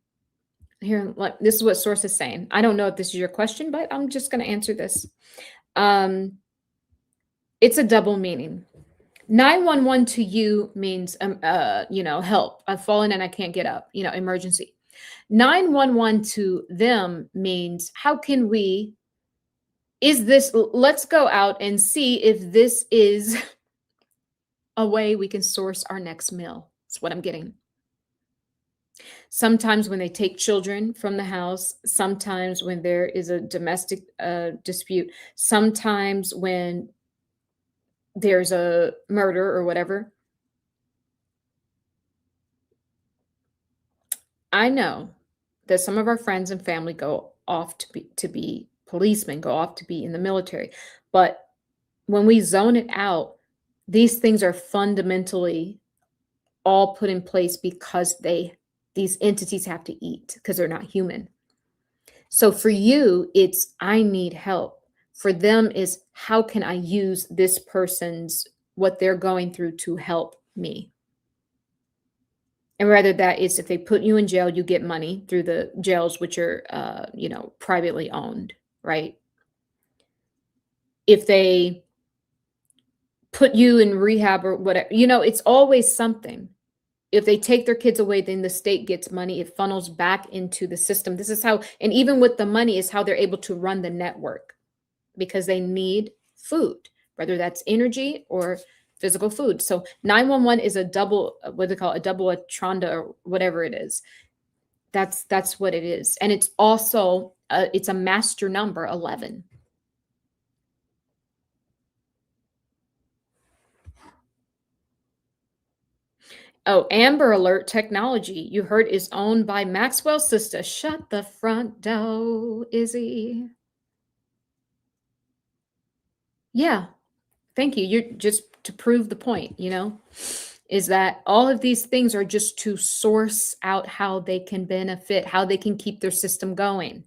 A: Here, this is what source is saying. I don't know if this is your question, but I'm just going to answer this. It's a double meaning. 911 to you means, help. I've fallen and I can't get up, emergency. 911 to them means, let's go out and see if this is a way we can source our next meal. That's what I'm getting. Sometimes when they take children from the house, sometimes when there is a domestic dispute, sometimes when there's a murder or whatever. I know that some of our friends and family go off to be policemen, go off to be in the military. But when we zone it out, these things are fundamentally all put in place because these entities have to eat because they're not human. So for you, it's I need help. For them is how can I use this person's what they're going through to help me? And rather that is if they put you in jail, you get money through the jails, which are, privately owned, right? If they put you in rehab or whatever, it's always something. If they take their kids away, then the state gets money. It funnels back into the system. This is how, and even with the money is how they're able to run the network. because they need food, whether that's energy or physical food. So 911 is a double, what do they call it? A double atronda or whatever it is. That's what it is. And it's also, it's a master number, 11. Oh, Amber Alert technology, you heard, is owned by Maxwell's sister. Shut the front door, Izzy. Yeah, thank you. You're just to prove the point, is that all of these things are just to source out how they can benefit, how they can keep their system going.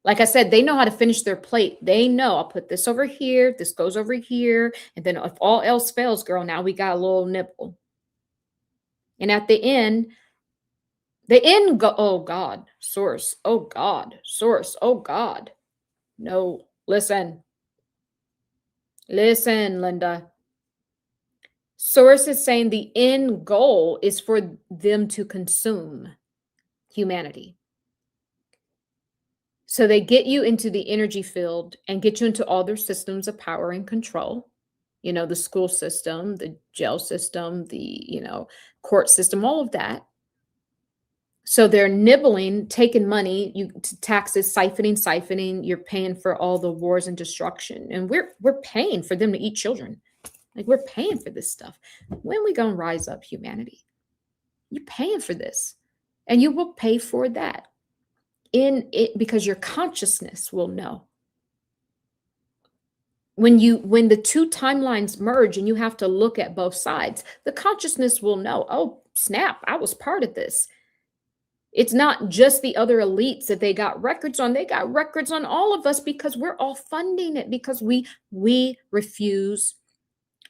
A: Like I said, they know how to finish their plate. They know, I'll put this over here, this goes over here, and then if all else fails, girl, now we got a little nibble. And at the end go, oh God, source, oh God, source, oh God. No, listen, Linda. Source is saying the end goal is for them to consume humanity. So they get you into the energy field and get you into all their systems of power and control. The school system, the jail system, the, court system, all of that. So they're nibbling, taking money, taxes, siphoning. You're paying for all the wars and destruction. And we're paying for them to eat children. Like, we're paying for this stuff. When are we going to rise up, humanity? You're paying for this. And you will pay for that in it, because your consciousness will know. When the two timelines merge and you have to look at both sides, the consciousness will know, oh, snap, I was part of this. It's not just the other elites that they got records on. They got records on all of us because we're all funding it, because we refuse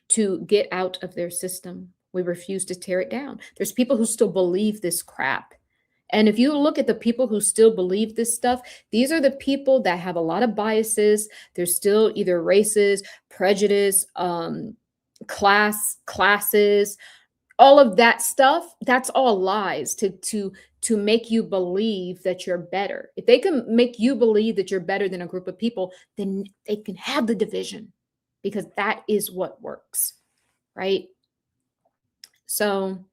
A: to get out of their system. We refuse to tear it down. There's people who still believe this crap. And if you look at the people who still believe this stuff, these are the people that have a lot of biases. There's still either races, prejudice, classes, all of that stuff. That's all lies to make you believe that you're better. If they can make you believe that you're better than a group of people, then they can have the division, because that is what works, right? So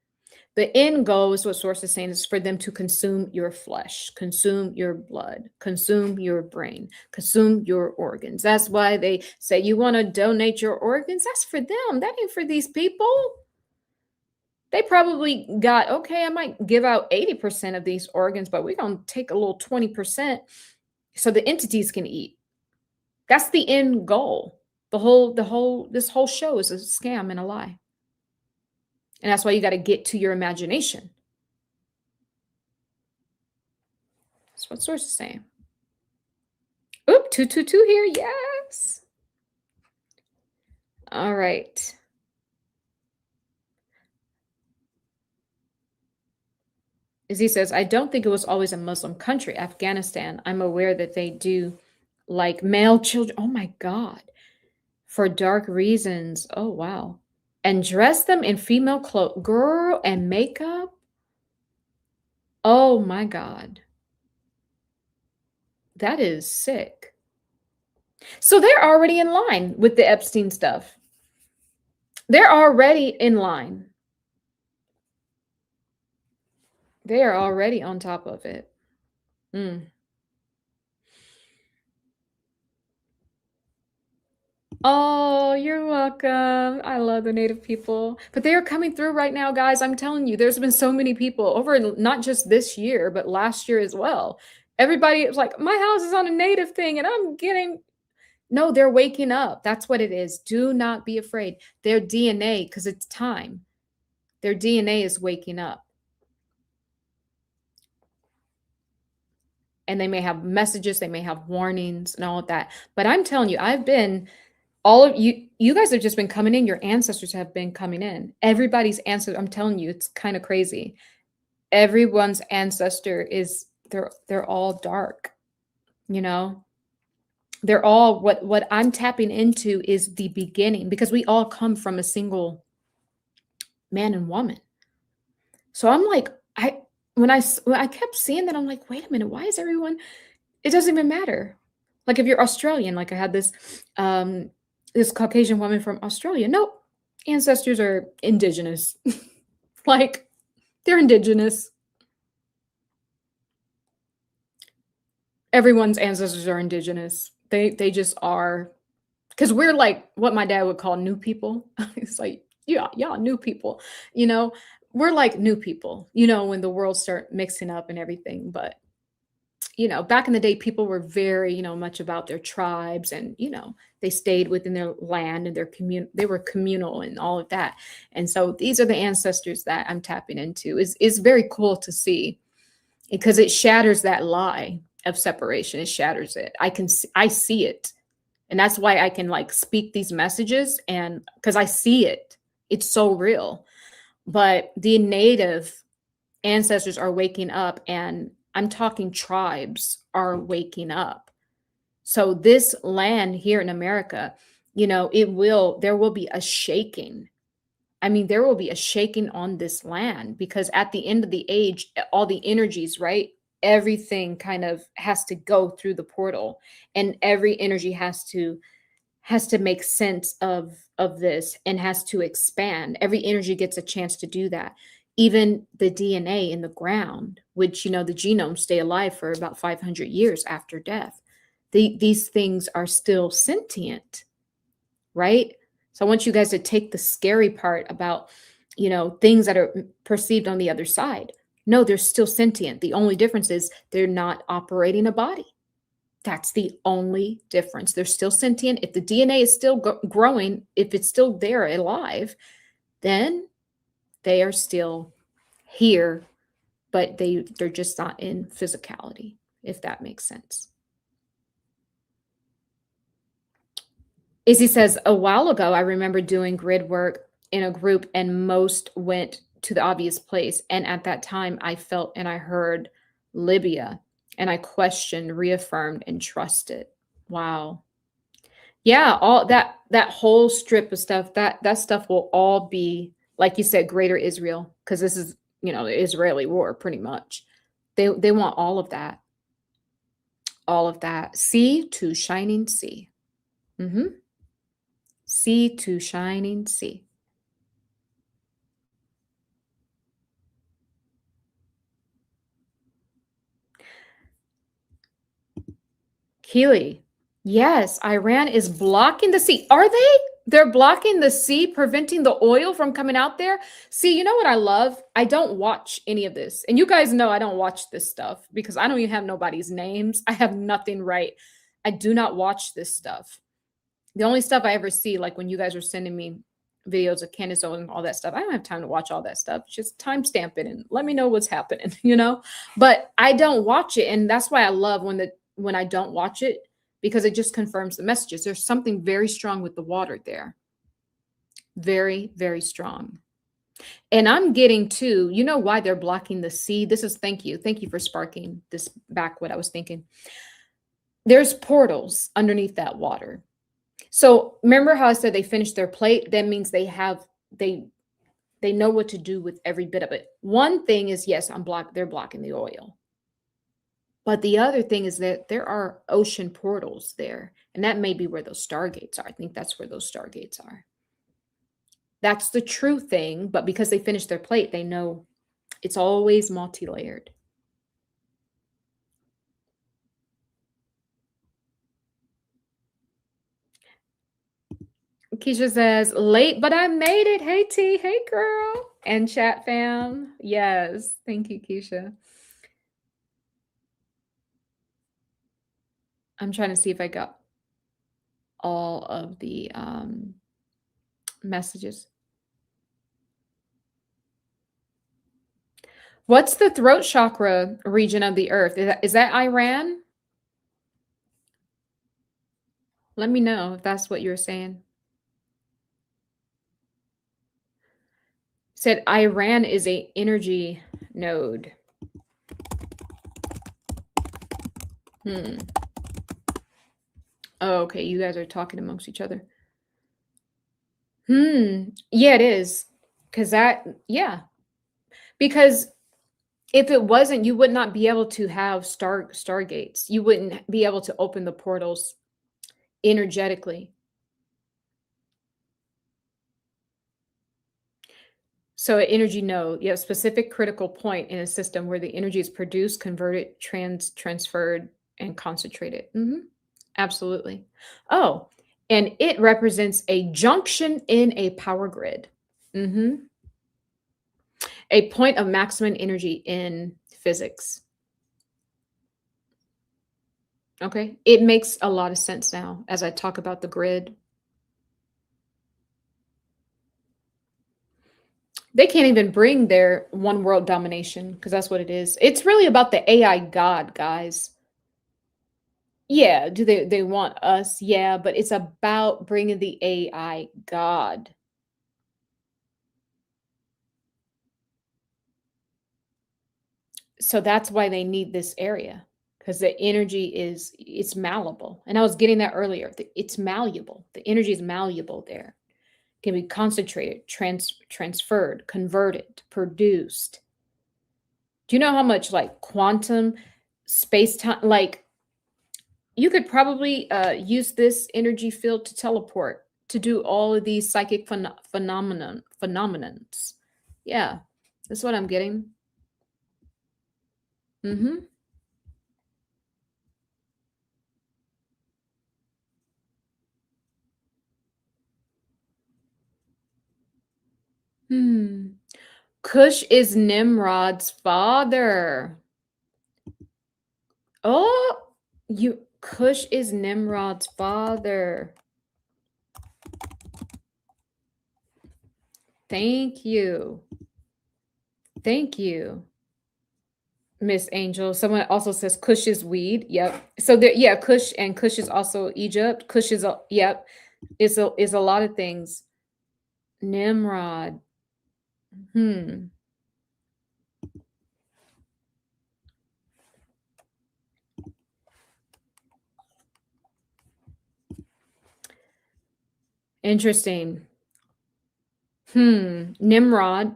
A: the end goal is what source is saying, is for them to consume your flesh, consume your blood, consume your brain, consume your organs. That's why they say you want to donate your organs. That's for them. That ain't for these people. They probably got, okay, I might give out 80% of these organs, but we're going to take a little 20% so the entities can eat. That's the end goal. This whole show is a scam and a lie. And that's why you got to get to your imagination. That's what source is saying. Oop, 222 here. Yes. All right. As he says, I don't think it was always a Muslim country, Afghanistan. I'm aware that they do like male children. Oh my God. For dark reasons. Oh, wow. And dress them in female clothes, girl, and makeup. Oh my God. That is sick. So they're already in line with the Epstein stuff. They're already in line. They are already on top of it. Oh, you're welcome. I love the Native people. But they are coming through right now, guys. I'm telling you, there's been so many people over not just this year, but last year as well. Everybody is like, my house is on a Native thing and I'm getting... No, they're waking up. That's what it is. Do not be afraid. Their DNA, because it's time. Their DNA is waking up. And they may have messages, they may have warnings and all of that. But I'm telling you, all of you guys have just been coming in. Your ancestors have been coming in. Everybody's ancestor, I'm telling you, it's kind of crazy. Everyone's ancestor is, they're all dark, They're all, what I'm tapping into is the beginning, because we all come from a single man and woman. So I'm like, when I kept seeing that, I'm like, wait a minute, why is everyone, it doesn't even matter. Like if you're Australian, like I had this Caucasian woman from Australia. No, ancestors are indigenous. Like they're indigenous. Everyone's ancestors are indigenous. They just are, because we're like what my dad would call new people. It's like, yeah, y'all new people, you know, we're like new people, when the world start mixing up and everything. But back in the day, people were very, much about their tribes, and they stayed within their land and they were communal and all of that. And so these are the ancestors that I'm tapping into. Is very cool to see, because it shatters that lie of separation. It shatters it. I see it. And that's why I can like speak these messages, and because I see it. It's so real. But the native ancestors are waking up, and I'm talking tribes are waking up. So this land here in America, there will be a shaking. I mean, there will be a shaking on this land, because at the end of the age, all the energies, right? Everything kind of has to go through the portal, and every energy has to make sense of this and has to expand. Every energy gets a chance to do that. Even the DNA in the ground, which the genomes stay alive for about 500 years after death. These things are still sentient, right? So I want you guys to take the scary part about, things that are perceived on the other side. No, they're still sentient. The only difference is they're not operating a body. That's the only difference. They're still sentient. If the DNA is still growing, if it's still there alive, then they are still here, but they're just not in physicality, if that makes sense. Izzy says, a while ago, I remember doing grid work in a group, and most went to the obvious place. And at that time, I felt and I heard Libya, and I questioned, reaffirmed, and trusted. Wow. Yeah, all that whole strip of stuff, that stuff will all be, like you said, greater Israel, because this is, the Israeli war pretty much. They want all of that. All of that. Sea to shining sea. Sea to shining sea. Keely, yes, Iran is blocking the sea. Are they? They're blocking the sea, preventing the oil from coming out there. See, you know what I love? I don't watch any of this. And you guys know I don't watch this stuff because I don't even have nobody's names. I have nothing right. I do not watch this stuff. The only stuff I ever see, like when you guys are sending me videos of Candace Owens and all that stuff, I don't have time to watch all that stuff. Just timestamp it and let me know what's happening, But I don't watch it. And that's why I love when I don't watch it, because it just confirms the messages. There's something very strong with the water there. Very, very strong. And I'm getting to, why they're blocking the sea. Thank you. Thank you for sparking this back, what I was thinking. There's portals underneath that water. So remember how I said they finished their plate? That means they know what to do with every bit of it. One thing is, yes, they're blocking the oil. But the other thing is that there are ocean portals there. And that may be where those stargates are. I think that's where those stargates are. That's the true thing. But because they finished their plate, they know it's always multi-layered. Keisha says, late, but I made it. Hey, T. Hey, girl. And chat fam. Yes. Thank you, Keisha. I'm trying to see if I got all of the messages. What's the throat chakra region of the earth? Is that Iran? Let me know if that's what you're saying. Said Iran is a energy node. Oh, okay. You guys are talking amongst each other. Yeah, it is. Because If it wasn't, you would not be able to have stargates. You wouldn't be able to open the portals energetically. So an energy node, you have a specific critical point in a system where the energy is produced, converted, transferred, and concentrated. Absolutely. Oh, and it represents a junction in a power grid. hmm A point of maximum energy in physics. Okay. It makes a lot of sense now as I talk about the grid. They can't even bring their one world domination because that's what it is. It's really about the AI God, guys. Yeah, do they want us? Yeah, but it's about bringing the AI God. So that's why they need this area because the energy is it's malleable. And I was getting that earlier. It's malleable. The energy is malleable there. Can be concentrated, transferred, converted, produced. Do you know how much like quantum space time like you could probably use this energy field to teleport to do all of these psychic phenomenons. Yeah, that's what I'm getting. Mm-hmm. Hmm. Cush is Nimrod's father. Oh, you Cush is Nimrod's father. Thank you. Thank you, Miss Angel. Someone also says Cush is weed. Yep. So there, yeah, Cush and Cush is also Egypt. Cush is a yep. Is a lot of things. Nimrod. Hmm. Interesting. Nimrod,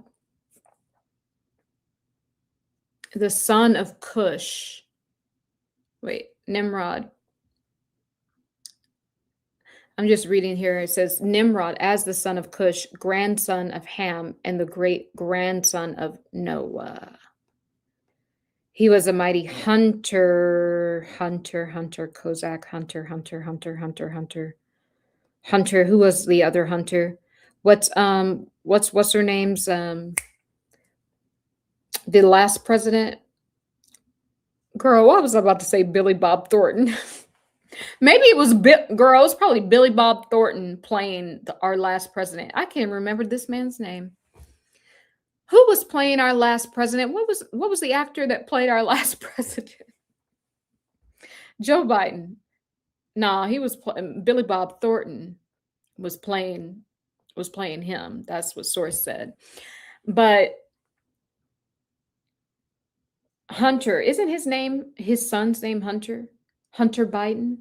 A: the son of Cush. Wait, Nimrod. I'm just reading here. It says Nimrod as the son of Cush, grandson of Ham, and the great grandson of Noah. He was a mighty hunter, Kozak, hunter. Who was the other hunter? What's her name's the last president? Girl, what was I about to say? Billy Bob Thornton. Maybe it was girl. It was probably Billy Bob Thornton playing our last president. I can't remember this man's name. Who was playing our last president? What was the actor that played our last president? Joe Biden. No, he was Billy Bob Thornton was playing him. That's what source said. But Hunter, isn't his son's name Hunter? Hunter Biden?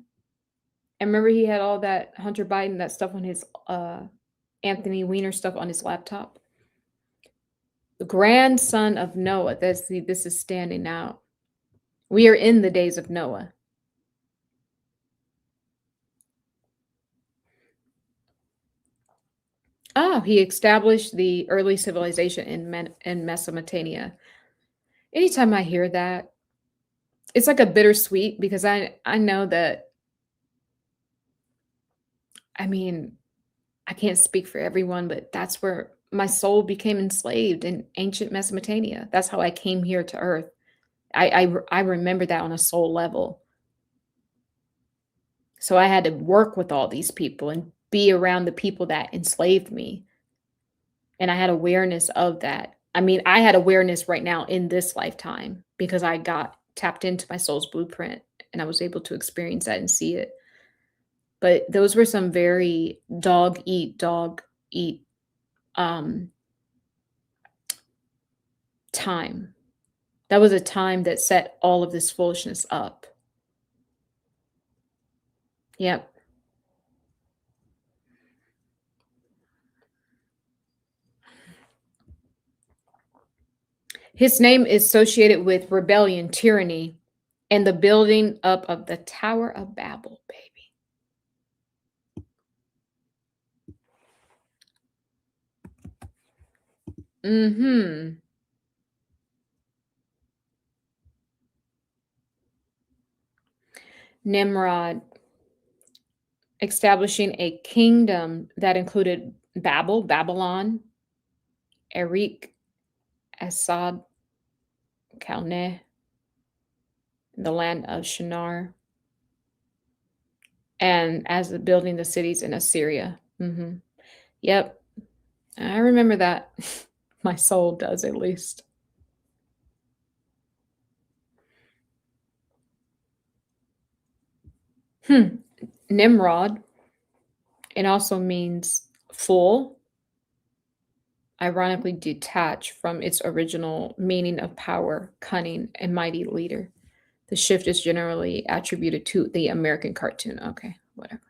A: And remember he had all that Hunter Biden, that stuff on his Anthony Weiner stuff on his laptop. The grandson of Noah. This is standing out. We are in the days of Noah. Oh, he established the early civilization in Mesopotamia. Anytime I hear that, it's like a bittersweet because I know that I mean, I can't speak for everyone, but that's where my soul became enslaved in ancient Mesopotamia. That's how I came here to Earth. I remember that on a soul level. So I had to work with all these people and be around the people that enslaved me. And I had awareness of that. I mean, I had awareness right now in this lifetime because I got tapped into my soul's blueprint and I was able to experience that and see it. But those were some very dog eat um time. That was a time that set all of this foolishness up. Yep. His name is associated with rebellion, tyranny, and the building up of the Tower of Babel, baby. Mm-hmm. Nimrod, establishing a kingdom that included Babylon, Erech, Assad, Calneh, the land of Shinar, and as building the cities in Assyria. Mm-hmm. Yep, I remember that. My soul does, at least. Nimrod, it also means full, ironically detached from its original meaning of power, cunning, and mighty leader. The shift is generally attributed to the American cartoon. Okay, whatever.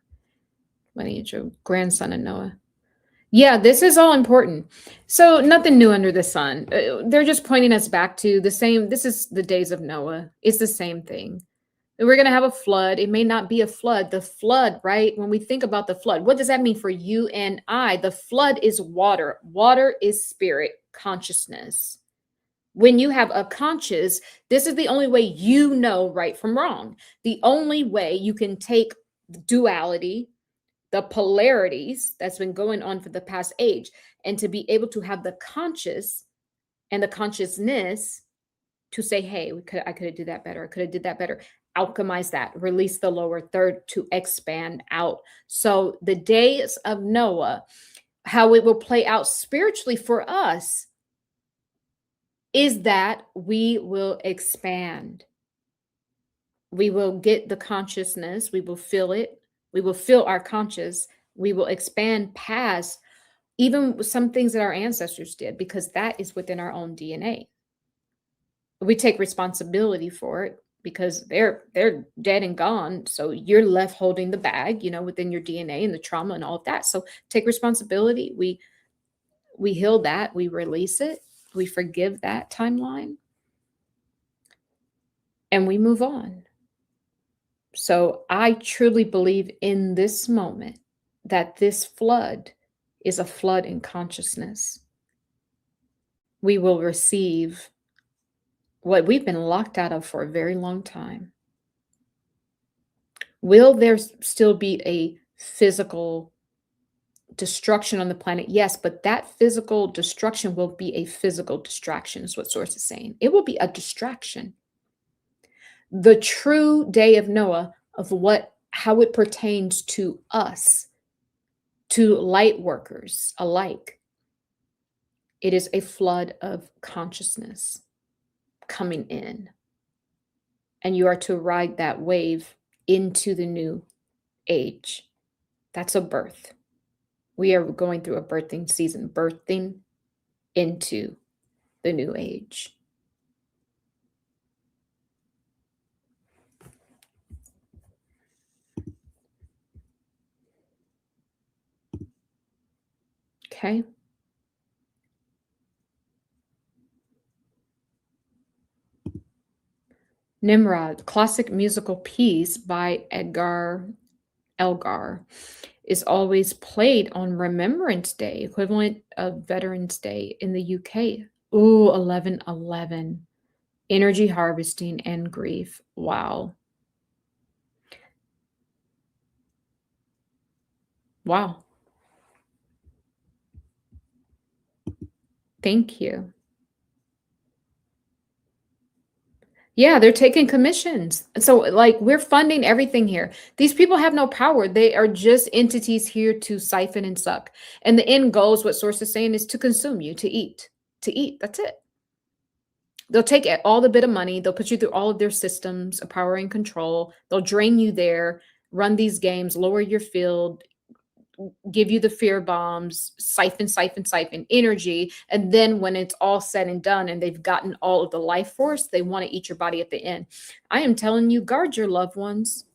A: Lineage of grandson of Noah. Yeah, this is all important. So nothing new under the sun. They're just pointing us back to the same. This is the days of Noah. It's the same thing. We're going to have a flood. It may not be a flood. The flood, right? When we think about the flood, what does that mean for you and I? The flood is water. Water is spirit, consciousness. When you have a conscious, this is the only way you know right from wrong. The only way you can take duality, the polarities that's been going on for the past age, and to be able to have the conscious and the consciousness to say, hey, I could have did that better. I could have did that better. Alchemize that, release the lower third to expand out. So the days of Noah, how it will play out spiritually for us is that we will expand. We will get the consciousness, we will feel it, we will feel our conscious, we will expand past even some things that our ancestors did, because that is within our own DNA. We take responsibility for it because they're dead and gone. So you're left holding the bag, within your DNA and the trauma and all of that. So take responsibility. We heal that, we release it, we forgive that timeline, and we move on. So I truly believe in this moment that this flood is a flood in consciousness. We will receive what we've been locked out of for a very long time. Will there still be a physical destruction on the planet? Yes, but that physical destruction will be a physical distraction, is what Source is saying. It will be a distraction. The true day of Noah, of how it pertains to us, to light workers alike, it is a flood of consciousness coming in. And you are to ride that wave into the new age. That's a birth. We are going through a birthing season, birthing into the new age. Okay. Nimrod, classic musical piece by Edgar Elgar, is always played on Remembrance Day, equivalent of Veterans Day in the UK. Ooh, 11/11. Energy harvesting and grief. Wow. Wow. Thank you. Yeah, they're taking commissions. So, like, we're funding everything here. These people have no power. They are just entities here to siphon and suck. And the end goal is what Source is saying is to consume you, to eat. To eat. That's it. They'll take all the bit of money. They'll put you through all of their systems of power and control. They'll drain you there, run these games, lower your field, give you the fear bombs, siphon energy. And then when it's all said and done and they've gotten all of the life force, they want to eat your body at the end. I am telling you, guard your loved ones.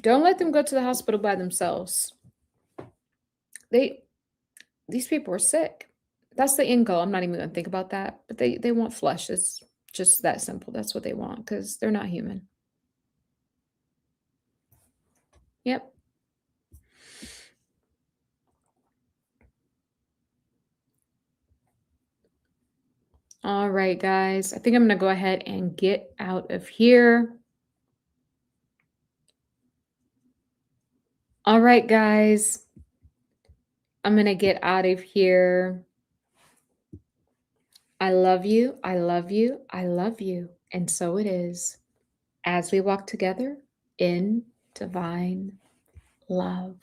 A: Don't let them go to the hospital by themselves. These people are sick. That's the end goal. I'm not even going to think about that, but they want flesh. It's just that simple. That's what they want because they're not human. Yep. All right, guys. I think I'm going to go ahead and get out of here. All right, guys. I'm going to get out of here. I love you. I love you. I love you. And so it is as we walk together in divine love.